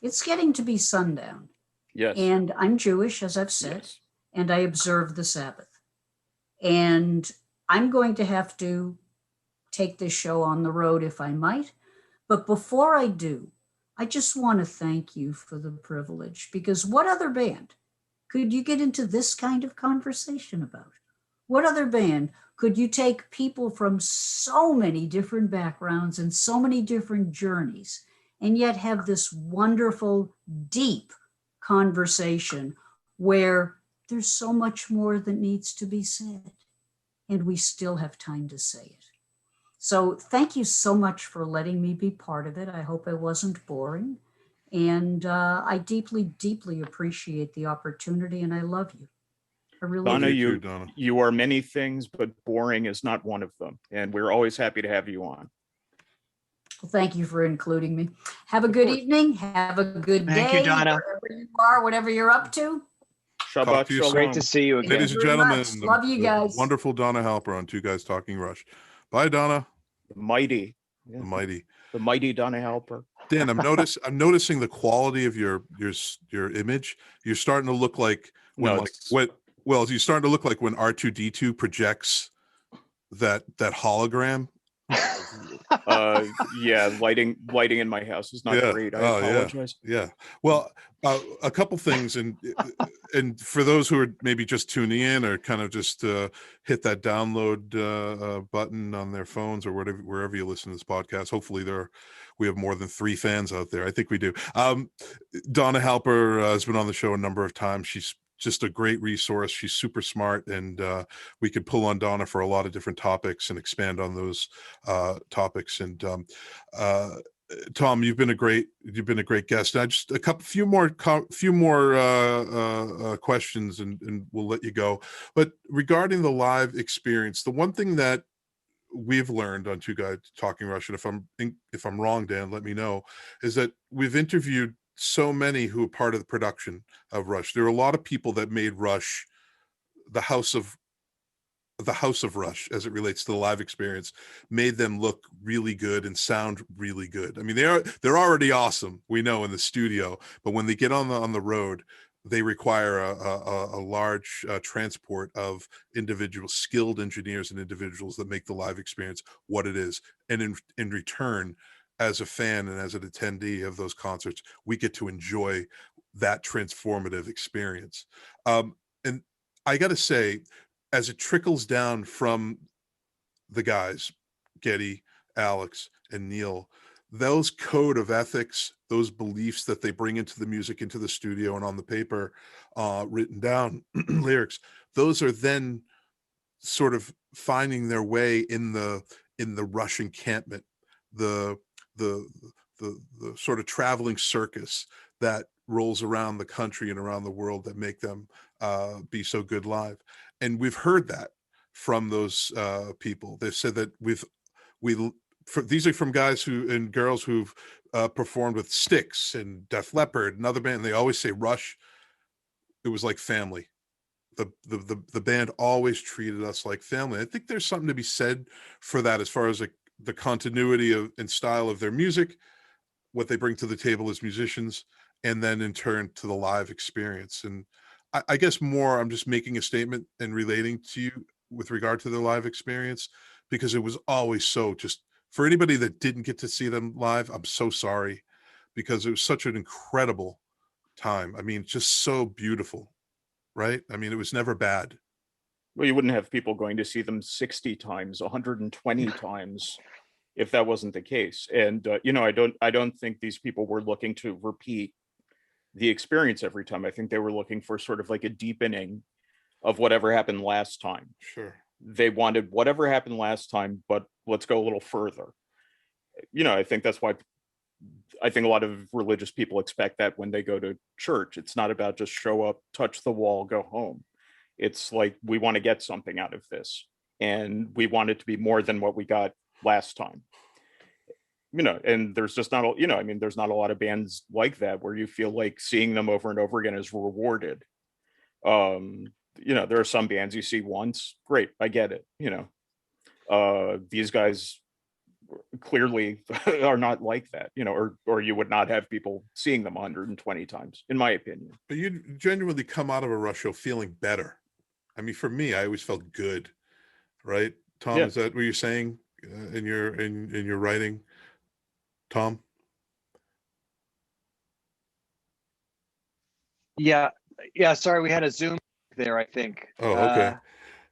It's getting to be sundown. Yes. And I'm Jewish, as I've said, Yes. and I observe the Sabbath. And I'm going to have to take this show on the road if I might. But before I do, I just want to thank you for the privilege, because what other band could you get into this kind of conversation about? What other band could you take people from so many different backgrounds and so many different journeys, and yet have this wonderful, deep conversation where there's so much more that needs to be said, and we still have time to say it. So thank you so much for letting me be part of it. I hope I wasn't boring. And I deeply, deeply appreciate the opportunity, and I love you. I really Donna, do. Donna. you are many things, but boring is not one of them. And we're always happy to have you on. Well, thank you for including me. Have a good evening. Have a good day. Thank you, Donna. Wherever you are, whatever you're up to. Talk Shabbat to you shalom. Great to see you again. Ladies and very gentlemen, much. Love you the guys. wonderful Donna Halper on Two Guys Talking Rush. Bye, Donna. The mighty. The mighty. The mighty Donna Halper. Dan, I'm noticing the quality of your image. You're starting to look like when you're starting to look like when R2D2 projects that hologram. Yeah, lighting in my house is not great. I apologize. Yeah. Well, a couple things, and for those who are maybe just tuning in or kind of just hit that download button on their phones or wherever you listen to this podcast. Hopefully we have more than 3 fans out there. I think we do. Donna Halper has been on the show a number of times. She's just a great resource. She's super smart, and we could pull on Donna for a lot of different topics and expand on those topics. And Tom, you've been a great guest. I just few more questions, and we'll let you go. But regarding the live experience, the one thing that we've learned on Two Guys Talking Rush, and if I'm wrong, Dan, let me know, is that we've interviewed so many who are part of the production of Rush. There are a lot of people that made Rush the house of Rush as it relates to the live experience, made them look really good and sound really good. I mean, they're already awesome, we know, in the studio, but when they get on the road, they require a large transport of skilled engineers and individuals that make the live experience what it is. And in return, as a fan and as an attendee of those concerts, we get to enjoy that transformative experience. And I got to say, as it trickles down from the guys, Geddy, Alex, and Neil, those code of ethics, those beliefs that they bring into the music, into the studio and on the paper, written down lyrics, those are then sort of finding their way in the Rush encampment, the sort of traveling circus that rolls around the country and around the world that make them be so good live. And we've heard that from those people. They've said that these are from guys and girls who've performed with Styx and Def Leppard and other band. They always say Rush, it was like family. The band always treated us like family. I think there's something to be said for that, as far as like the continuity of and style of their music, what they bring to the table as musicians, and then in turn to the live experience. And I guess more, I'm just making a statement and relating to you with regard to the live experience, because it was always so, just for anybody that didn't get to see them live, I'm so sorry, because it was such an incredible time. I mean, just so beautiful, right? I mean, it was never bad. Well, you wouldn't have people going to see them 60 times, 120 times, if that wasn't the case. And I don't think these people were looking to repeat the experience every time. I think they were looking for sort of like a deepening of whatever happened last time. Sure. They wanted whatever happened last time, but let's go a little further. I think that's why I think a lot of religious people expect that when they go to church. It's not about just show up, touch the wall, go home. It's like, we want to get something out of this, and we want it to be more than what we got last time. And there's just not, there's not a lot of bands like that where you feel like seeing them over and over again is rewarded. There are some bands you see once, great, I get it. These guys clearly are not like that, or you would not have people seeing them 120 times, in my opinion. But you genuinely come out of a Rush show feeling better. I mean, for me, I always felt good, right? Tom, yeah. Is that what you're saying in your writing, Tom? Yeah. Sorry, we had a Zoom there, I think. Oh, okay.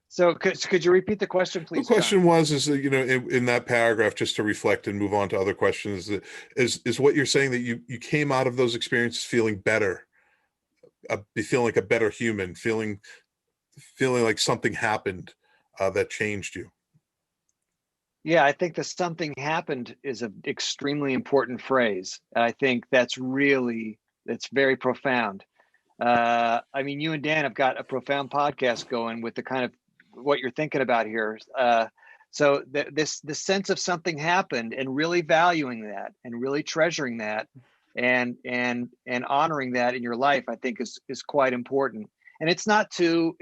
So could you repeat the question, please? The question was, in that paragraph, just to reflect and move on to other questions, is what you're saying, that you came out of those experiences feeling better, feeling like a better human, feeling like something happened that changed you. Yeah, I think the something happened is an extremely important phrase. I think that's very profound. I mean, you and Dan have got a profound podcast going with the kind of what you're thinking about here. So this sense of something happened, and really valuing that and really treasuring that and honoring that in your life, I think is quite important. And it's not to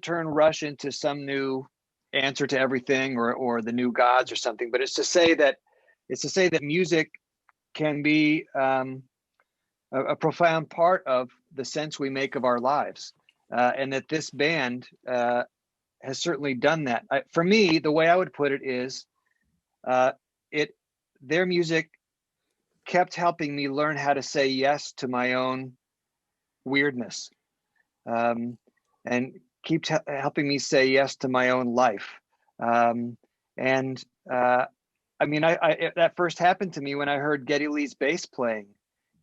turn Rush into some new answer to everything or the new gods or something, but it's to say that music can be a profound part of the sense we make of our lives, and that this band has certainly done that. For me, the way I would put it is, their music kept helping me learn how to say yes to my own weirdness, and keep helping me say yes to my own life. I mean, that first happened to me when I heard Geddy Lee's bass playing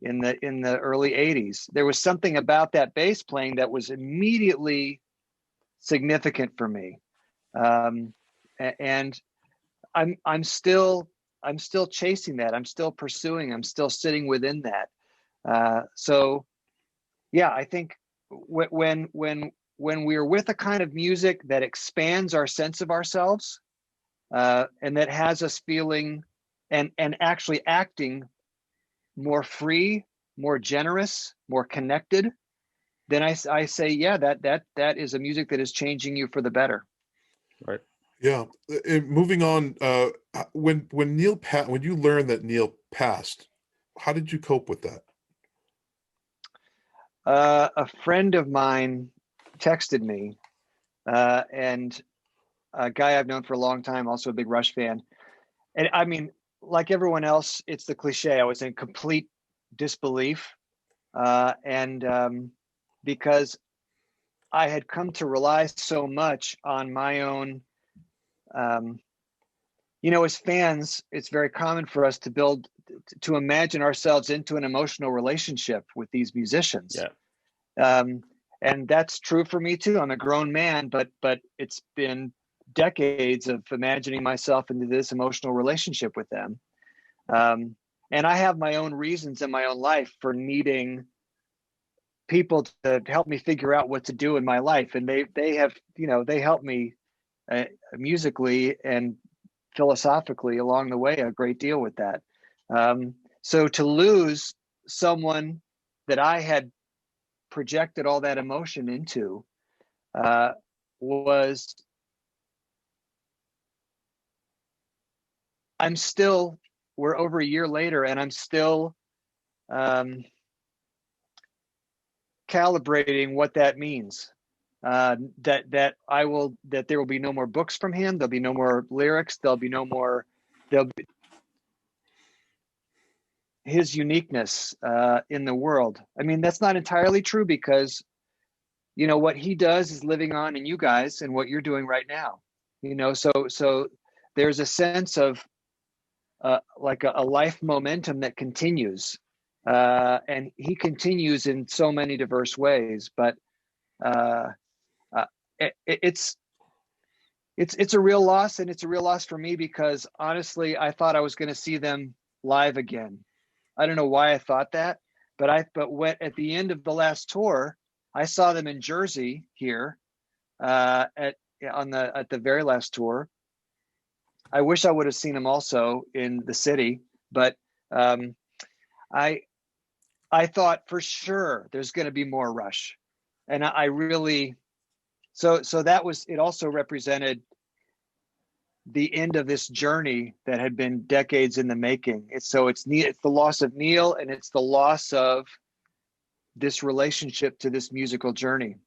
in the early 80s. There was something about that bass playing that was immediately significant for me. And I'm still chasing that. I'm still pursuing, I'm still sitting within that. So yeah, I think when we're with a kind of music that expands our sense of ourselves, and that has us feeling and actually acting more free, more generous, more connected, then I say, yeah, that is a music that is changing you for the better. Right. Yeah. And moving on, when you learned that Neil passed, how did you cope with that? A friend of mine texted me, and a guy I've known for a long time, also a big Rush fan. And I mean, like everyone else, it's the cliche. I was in complete disbelief, and because I had come to rely so much on my own. As fans, it's very common for us to imagine ourselves into an emotional relationship with these musicians. Yeah. And that's true for me too. I'm a grown man, but it's been decades of imagining myself into this emotional relationship with them. And I have my own reasons in my own life for needing people to help me figure out what to do in my life. And they have, they help me musically and philosophically along the way a great deal with that. So to lose someone that I had projected all that emotion into we're over a year later, and I'm still calibrating what that means. That there will be no more books from him. There'll be no more lyrics. There'll be his uniqueness in the world. I mean, that's not entirely true, because what he does is living on in you guys and what you're doing right now. So there's a sense of like a life momentum that continues, and he continues in so many diverse ways. But it's a real loss, and it's a real loss for me, because honestly, I thought I was going to see them live again. I don't know why I thought that, but at the end of the last tour, I saw them in Jersey here at the very last tour. I wish I would have seen them also in the city, but I thought for sure there's going to be more Rush, and I really so that was, it also represented the end of this journey that had been decades in the making. It's the loss of Neil, and it's the loss of this relationship to this musical journey,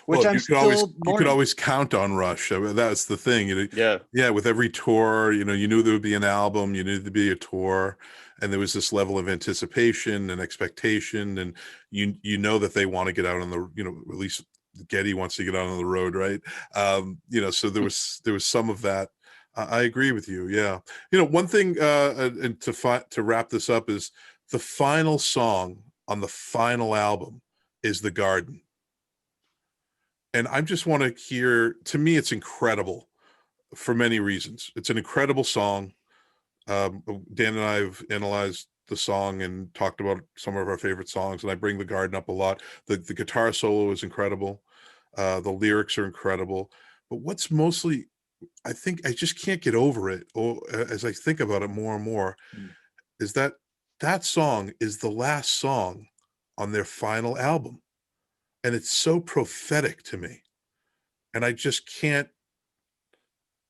which you could always count on Rush. I mean, that's the thing. Yeah. With every tour, you knew there would be an album, you knew there'd be a tour, and there was this level of anticipation and expectation, and you know that they want to get out on the, at least Geddy wants to get out on the road, right? So there was some of that. I agree with you. Yeah. One thing, and to wrap this up, is the final song on the final album is The Garden. And I just want to hear, to me, it's incredible for many reasons. It's an incredible song. Dan and I have analyzed the song and talked about some of our favorite songs, and I bring The Garden up a lot. The guitar solo is incredible. The lyrics are incredible. But what's mostly, I think I just can't get over it, as I think about it more and more, is that song is the last song on their final album. And it's so prophetic to me. And I just can't,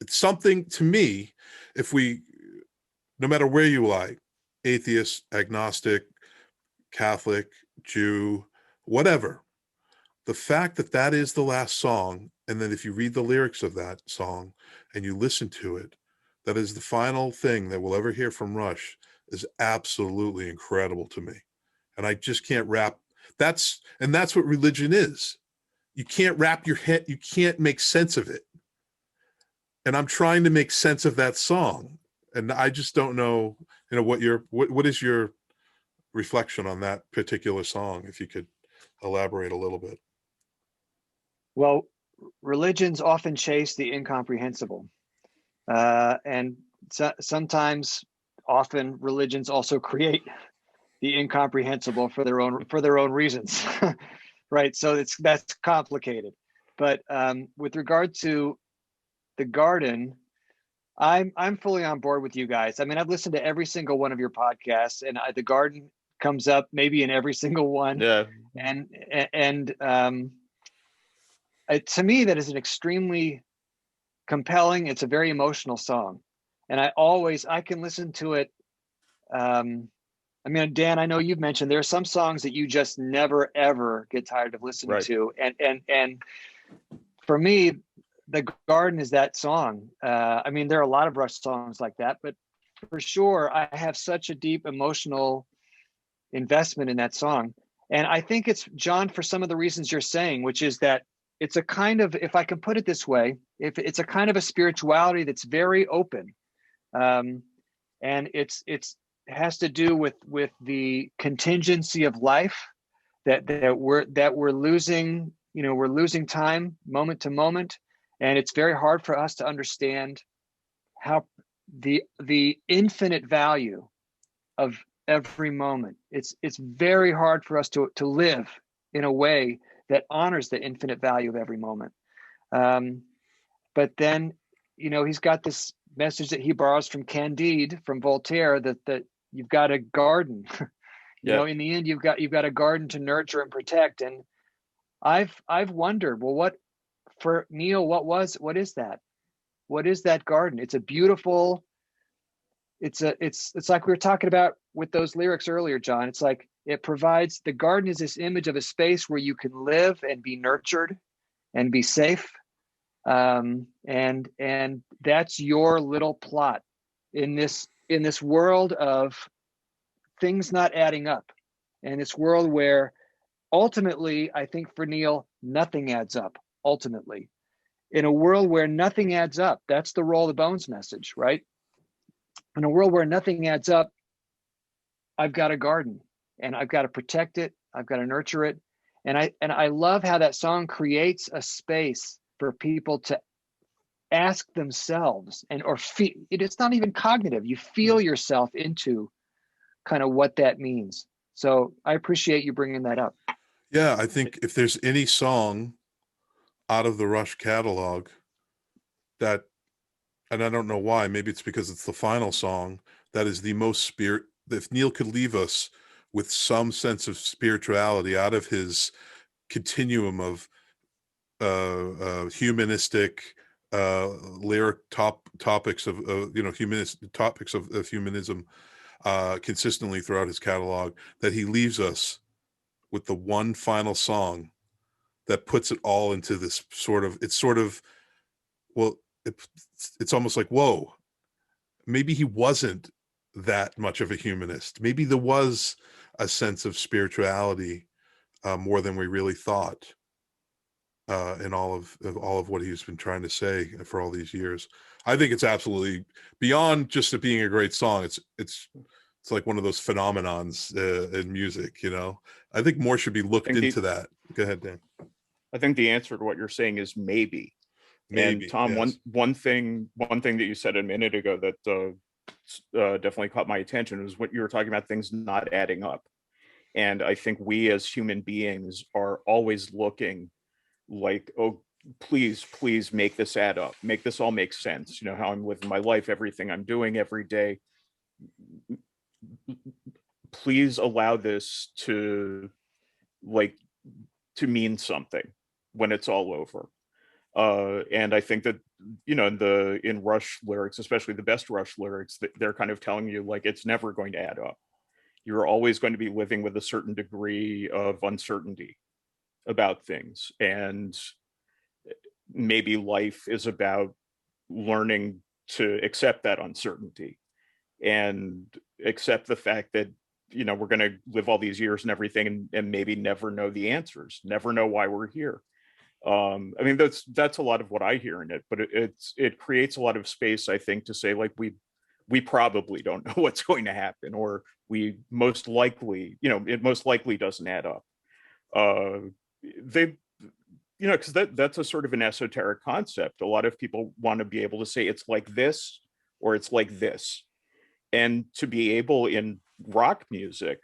it's something to me, no matter where you lie, atheist, agnostic, Catholic, Jew, whatever, the fact that is the last song, and then if you read the lyrics of that song and you listen to it, that is the final thing that we'll ever hear from Rush, is absolutely incredible to me. And I just can't that's what religion is. You can't wrap your head, you can't make sense of it. And I'm trying to make sense of that song. And I just don't know, what is your reflection on that particular song, if you could elaborate a little bit. Well, religions often chase the incomprehensible. And sometimes, often, religions also create the incomprehensible for their own reasons. Right. So that's complicated. But with regard to The Garden, I'm fully on board with you guys. I mean, I've listened to every single one of your podcasts, and The Garden comes up maybe in every single one. Yeah. And to me, that is an extremely compelling, it's a very emotional song. And I can listen to it I mean, Dan, I know you've mentioned there are some songs that you just never ever get tired of listening Right. to, and for me, The Garden is that song. I mean, there are a lot of Rush songs like that, but for sure, I have such a deep emotional investment in that song. And I think it's, John, for some of the reasons you're saying, which is that it's a kind of, if I can put it this way, if it's a kind of a spirituality that's very open, and it has to do with the contingency of life, that we're losing, we're losing time moment to moment, and it's very hard for us to understand how the infinite value of every moment. It's very hard for us to live in a way that honors the infinite value of every moment. But then, he's got this message that he borrows from Candide, from Voltaire, that you've got a garden. In the end, you've got a garden to nurture and protect. And I've wondered, well, what for Neil? What is that? What is that garden? It's a beautiful. It's like we were talking about with those lyrics earlier, John. It's like it provides, the garden is this image of a space where you can live and be nurtured and be safe. And that's your little plot in this world of things not adding up, and this world where ultimately, I think for Neil, nothing adds up. Ultimately, in a world where nothing adds up, that's the Roll the Bones message, right? In a world where nothing adds up, I've got a garden, and I've got to protect it. I've got to nurture it. And I love how that song creates a space for people to ask themselves, or feel, it's not even cognitive. You feel yourself into kind of what that means. So I appreciate you bringing that up. Yeah, I think if there's any song out of the Rush catalog that, and I don't know why, maybe it's because it's the final song, that is the most spirit, if Neil could leave us with some sense of spirituality out of his continuum of humanistic lyric topics of humanist topics of humanism consistently throughout his catalog, that he leaves us with the one final song that puts it all into this it's almost like, whoa, maybe he wasn't that much of a humanist. Maybe there was a sense of spirituality more than we really thought in all of what he's been trying to say for all these years. I think it's absolutely beyond just it being a great song. It's like one of those phenomenons in music. I think more should be looked into that. Go ahead, Dan. I think the answer to what you're saying is maybe. And Tom, yes. one thing that you said a minute ago that definitely caught my attention was what you were talking about, things not adding up. And I think we as human beings are always looking like, oh, please make this add up, make this all make sense. How I'm living my life, everything I'm doing every day. Please allow this to mean something when it's all over. And I think that, in Rush lyrics, especially the best Rush lyrics, they're kind of telling you like it's never going to add up. You're always going to be living with a certain degree of uncertainty about things. And maybe life is about learning to accept that uncertainty and accept the fact that, we're going to live all these years and everything and maybe never know the answers, never know why we're here. I mean, that's a lot of what I hear in it, but it creates a lot of space, I think, to say like we probably don't know what's going to happen, or we most likely, it most likely doesn't add up. Because that's a sort of an esoteric concept. A lot of people want to be able to say it's like this or it's like this, and to be able in rock music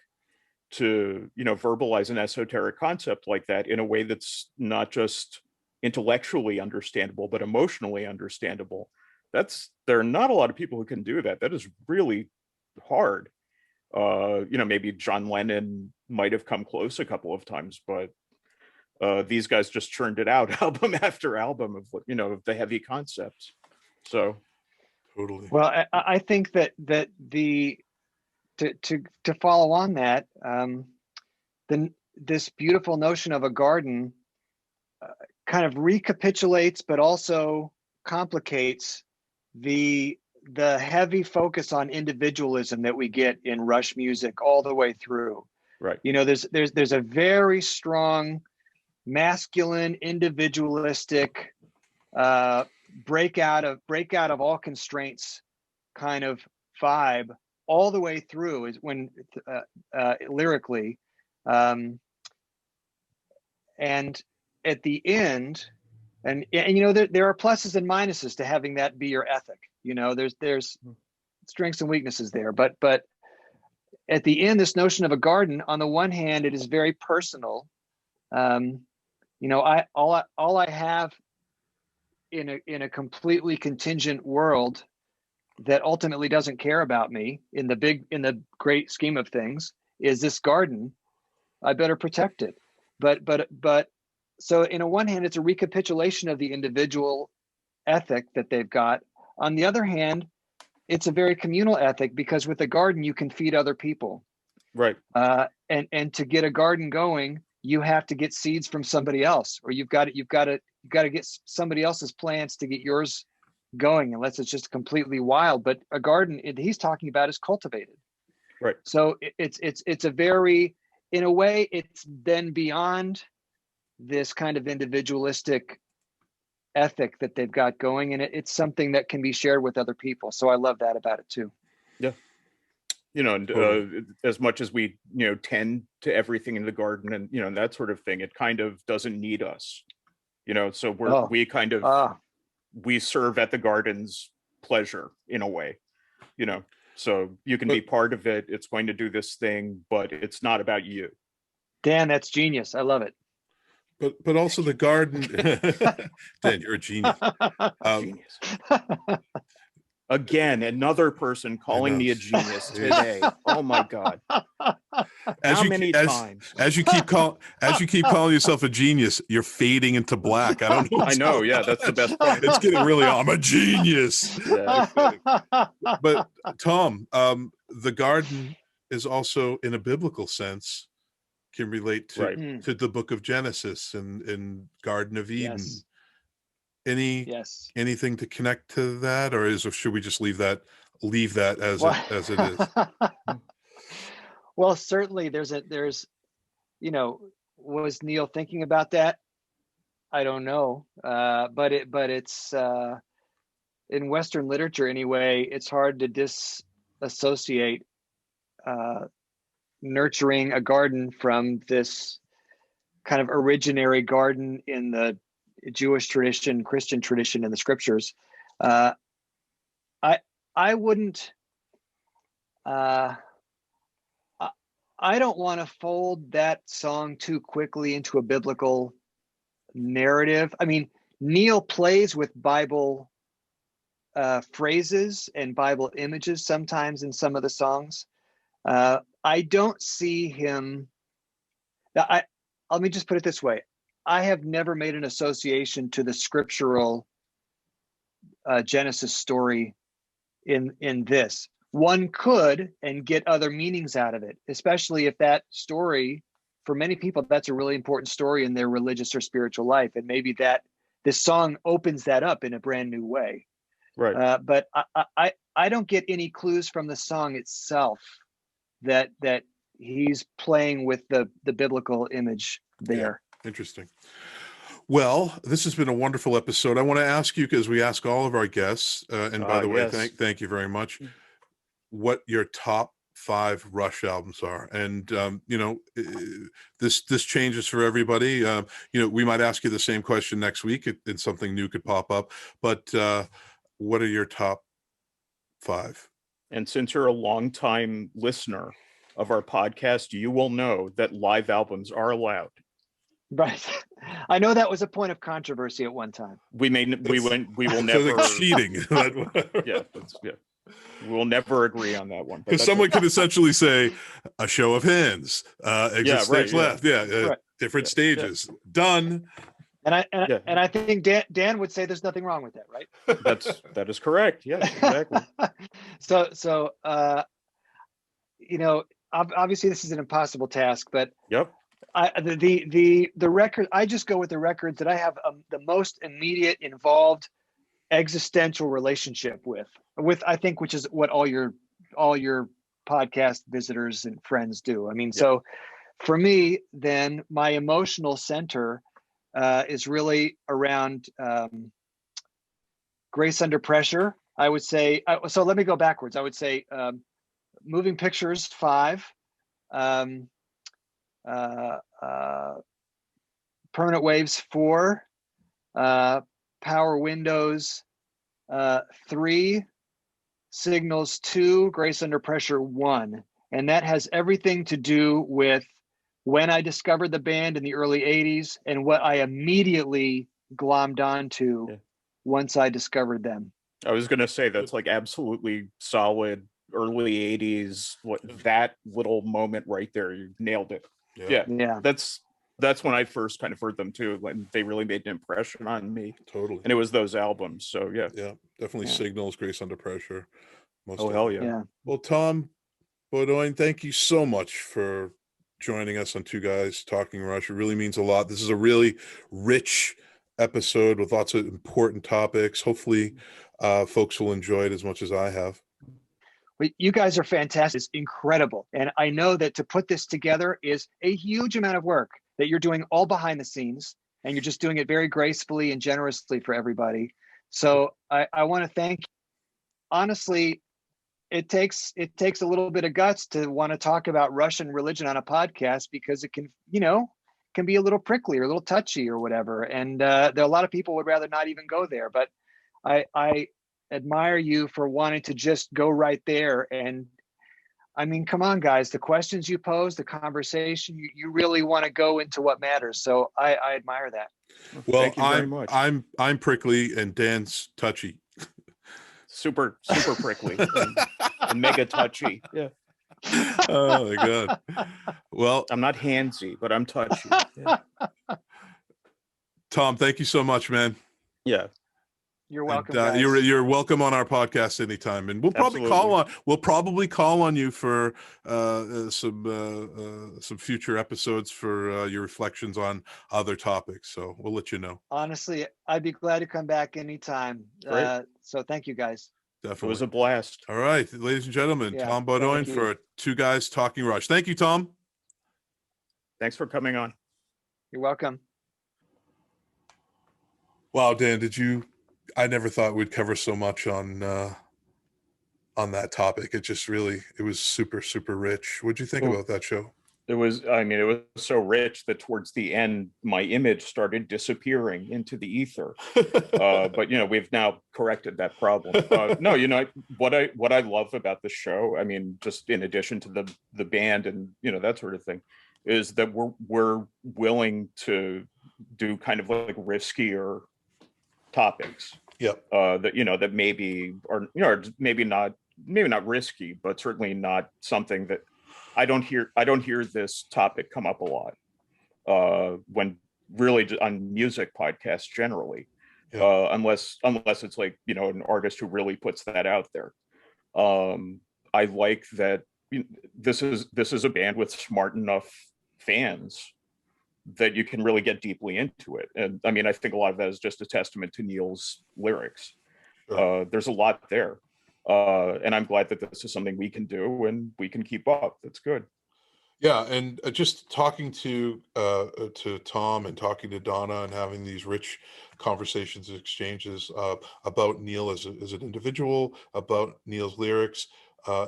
to verbalize an esoteric concept like that in a way that's not just intellectually understandable but emotionally understandable, there are not a lot of people who can do that. That is really hard. Maybe John Lennon might have come close a couple of times, but these guys just churned it out album after album of of the heavy concepts. So Totally. Well, I think that to follow on that, then this beautiful notion of a garden kind of recapitulates, but also complicates the heavy focus on individualism that we get in Rush music all the way through. Right. You know, there's a very strong masculine, individualistic breakout of all constraints kind of vibe all the way through, is when lyrically, and at the end, and you know, there are pluses and minuses to having that be your ethic. You know, there's strengths and weaknesses there, but at the end, this notion of a garden, on the one hand, it is very personal. You know, all I have in a completely contingent world that ultimately doesn't care about me in the great scheme of things is this garden. I better protect it. But so in a one hand, it's a recapitulation of the individual ethic that they've got. On the other hand, it's a very communal ethic, because with a garden you can feed other people. Right. And to get a garden going, you have to get seeds from somebody else, or you've got to get somebody else's plants to get yours going, unless it's just completely wild. But a garden he's talking about is cultivated. Right. So it's a very, in a way, it's then beyond this kind of individualistic ethic that they've got going, and it's something that can be shared with other people. So I love that about it too. Yeah. You know, and as much as we, you know, tend to everything in the garden and, you know, and that sort of thing, it kind of doesn't need us, you know, so we serve at the garden's pleasure in a way, you know, so you can be part of it. It's going to do this thing, but it's not about you. Dan, that's genius. I love it. But also the garden. Dan, you're a genius. Genius. Again, another person calling me a genius today. Oh my God! How many times? As you keep calling yourself a genius, you're fading into black. I don't know. I know. Yeah, that's the best part. It's getting really. I'm a genius. Yeah. But Tom, the garden is also, in a biblical sense, can relate to the Book of Genesis and Garden of Eden. Yes. Anything to connect to that, or should we just leave that as it is? Well, certainly there's you know, was Neil thinking about that? I don't know, but it's in Western literature anyway, it's hard to disassociate nurturing a garden from this kind of originary garden in the Jewish tradition, Christian tradition, in the scriptures. I wouldn't. I don't want to fold that song too quickly into a biblical narrative. I mean, Neil plays with Bible phrases and Bible images sometimes in some of the songs. I don't see him. Let me just put it this way. I have never made an association to the scriptural Genesis story in this. One could and get other meanings out of it, especially if that story, for many people, that's a really important story in their religious or spiritual life. And maybe that this song opens that up in a brand new way. Right. But I don't get any clues from the song itself that he's playing with the biblical image there. Yeah, interesting. Well, this has been a wonderful episode. I want to ask you, because we ask all of our guests, and by the way, thank you very much, what your top 5 Rush albums are. And you know, this changes for everybody. You know, we might ask you the same question next week, and something new could pop up. But what are your top 5? And since you're a longtime listener of our podcast, you will know that live albums are allowed. Right. I know that was a point of controversy at one time. We will never cheating. Yeah. We'll never agree on that one. Because someone could essentially say a show of hands, exit stage left. Different stages. Done. And I think Dan would say there's nothing wrong with that, right? That is correct. Yeah, exactly. So obviously this is an impossible task, but Yep. the record, I just go with the records that I have the most immediate, involved, existential relationship with, I think, which is what all your podcast visitors and friends do. I mean, so for me, then my emotional center is really around Grace Under Pressure. I would say, so let me go backwards. I would say Moving Pictures 5, Permanent Waves 4, Power Windows 3, Signals 2, Grace Under Pressure 1. And that has everything to do with when I discovered the band in the early 80s and what I immediately glommed onto once I discovered them. I was going to say that's like absolutely solid early 80s. What that little moment right there, you nailed it. Yeah. That's when I first kind of heard them too. When they really made an impression on me. Totally. And it was those albums. So yeah, definitely Signals, Grace Under Pressure. Hell yeah. Well, Tom Beaudoin, thank you so much for joining us on Two Guys Talking Rush. It really means a lot. This is a really rich episode with lots of important topics. Hopefully folks will enjoy it as much as I have. Well, you guys are fantastic. It's incredible. And I know that to put this together is a huge amount of work that you're doing all behind the scenes, and you're just doing it very gracefully and generously for everybody. So I want to thank you. Honestly, it takes a little bit of guts to want to talk about Russian religion on a podcast, because it can be a little prickly or a little touchy or whatever. And there are a lot of people would rather not even go there, but I admire you for wanting to just go right there. And I mean, come on, guys, the questions you pose, the conversation, you really want to go into what matters. So I admire that. Well, thank you very much. I'm prickly and Dan's touchy. Super prickly and mega touchy. Yeah. Oh my God. Well, I'm not handsy, but I'm touchy. Yeah. Tom, thank you so much, man. Yeah. You're welcome. And, you're welcome on our podcast anytime, and we'll probably call on you for some future episodes for your reflections on other topics. So we'll let you know. Honestly, I'd be glad to come back anytime. So thank you, guys. Definitely. It was a blast. All right, ladies and gentlemen, Tom Beaudoin for Two Guys Talking Rush. Thank you, Tom. Thanks for coming on. You're welcome. Wow, Dan, I never thought we'd cover so much on that topic. It was super, super rich. What'd you think about that show? It was so rich that towards the end, my image started disappearing into the ether. But we've now corrected that problem. No, what I love about the show, I mean, just in addition to the band and that sort of thing, is that we're willing to do kind of like riskier topics. Yep. That maybe are maybe not risky, but certainly not something that I don't hear this topic come up a lot when really on music podcasts generally, unless it's like an artist who really puts that out there. I like that this is a band with smart enough fans that you can really get deeply into it. And I mean, I think a lot of that is just a testament to Neil's lyrics. Sure. There's a lot there. And I'm glad that this is something we can do and we can keep up. That's good. Yeah. And just talking to Tom and talking to Donna and having these rich conversations and exchanges about Neil as an individual, about Neil's lyrics,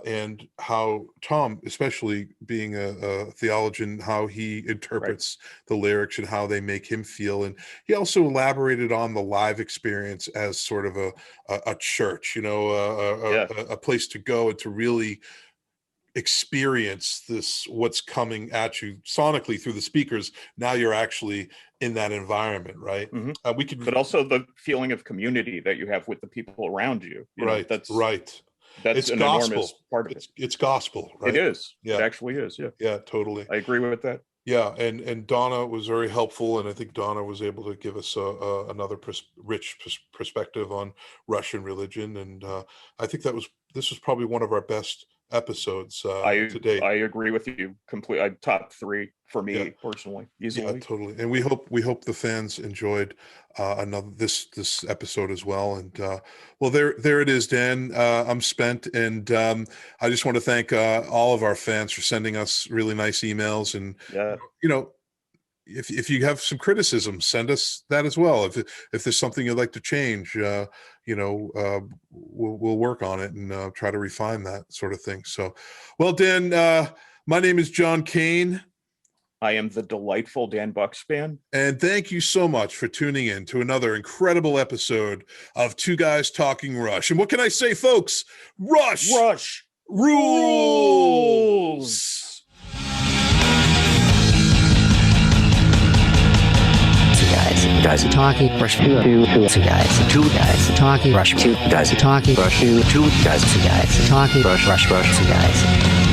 and how Tom, especially being a theologian, how he interprets the lyrics and how they make him feel. And he also elaborated on the live experience as sort of a church, a place to go and to really experience what's coming at you sonically through the speakers. Now you're actually in that environment, right? Mm-hmm. But also the feeling of community that you have with the people around you. That's right. That's an enormous part of it. It's gospel, right? It is. Yeah. It actually is. Yeah. Yeah, totally. I agree with that. Yeah, and Donna was very helpful, and I think Donna was able to give us another rich perspective on Russian religion, and I think this was probably one of our best episodes to date. I agree with you completely. Top 3 for me personally, easily. Yeah, totally. And we hope the fans enjoyed this episode as well. And well, there it is, Dan. I'm spent, and I just want to thank all of our fans for sending us really nice emails. And if you have some criticism, send us that as well. If there's something you'd like to change, we'll work on it and try to refine that sort of thing. So, well, Dan, my name is John Kane. I am the delightful Dan Buckspan. And thank you so much for tuning in to another incredible episode of Two Guys Talking Rush. And what can I say, folks? Rush rules! Two guys are talking, rush two guys. Two guys are talking, rush two guys are talking, rush two guys. Two guys are talking, rush two guys.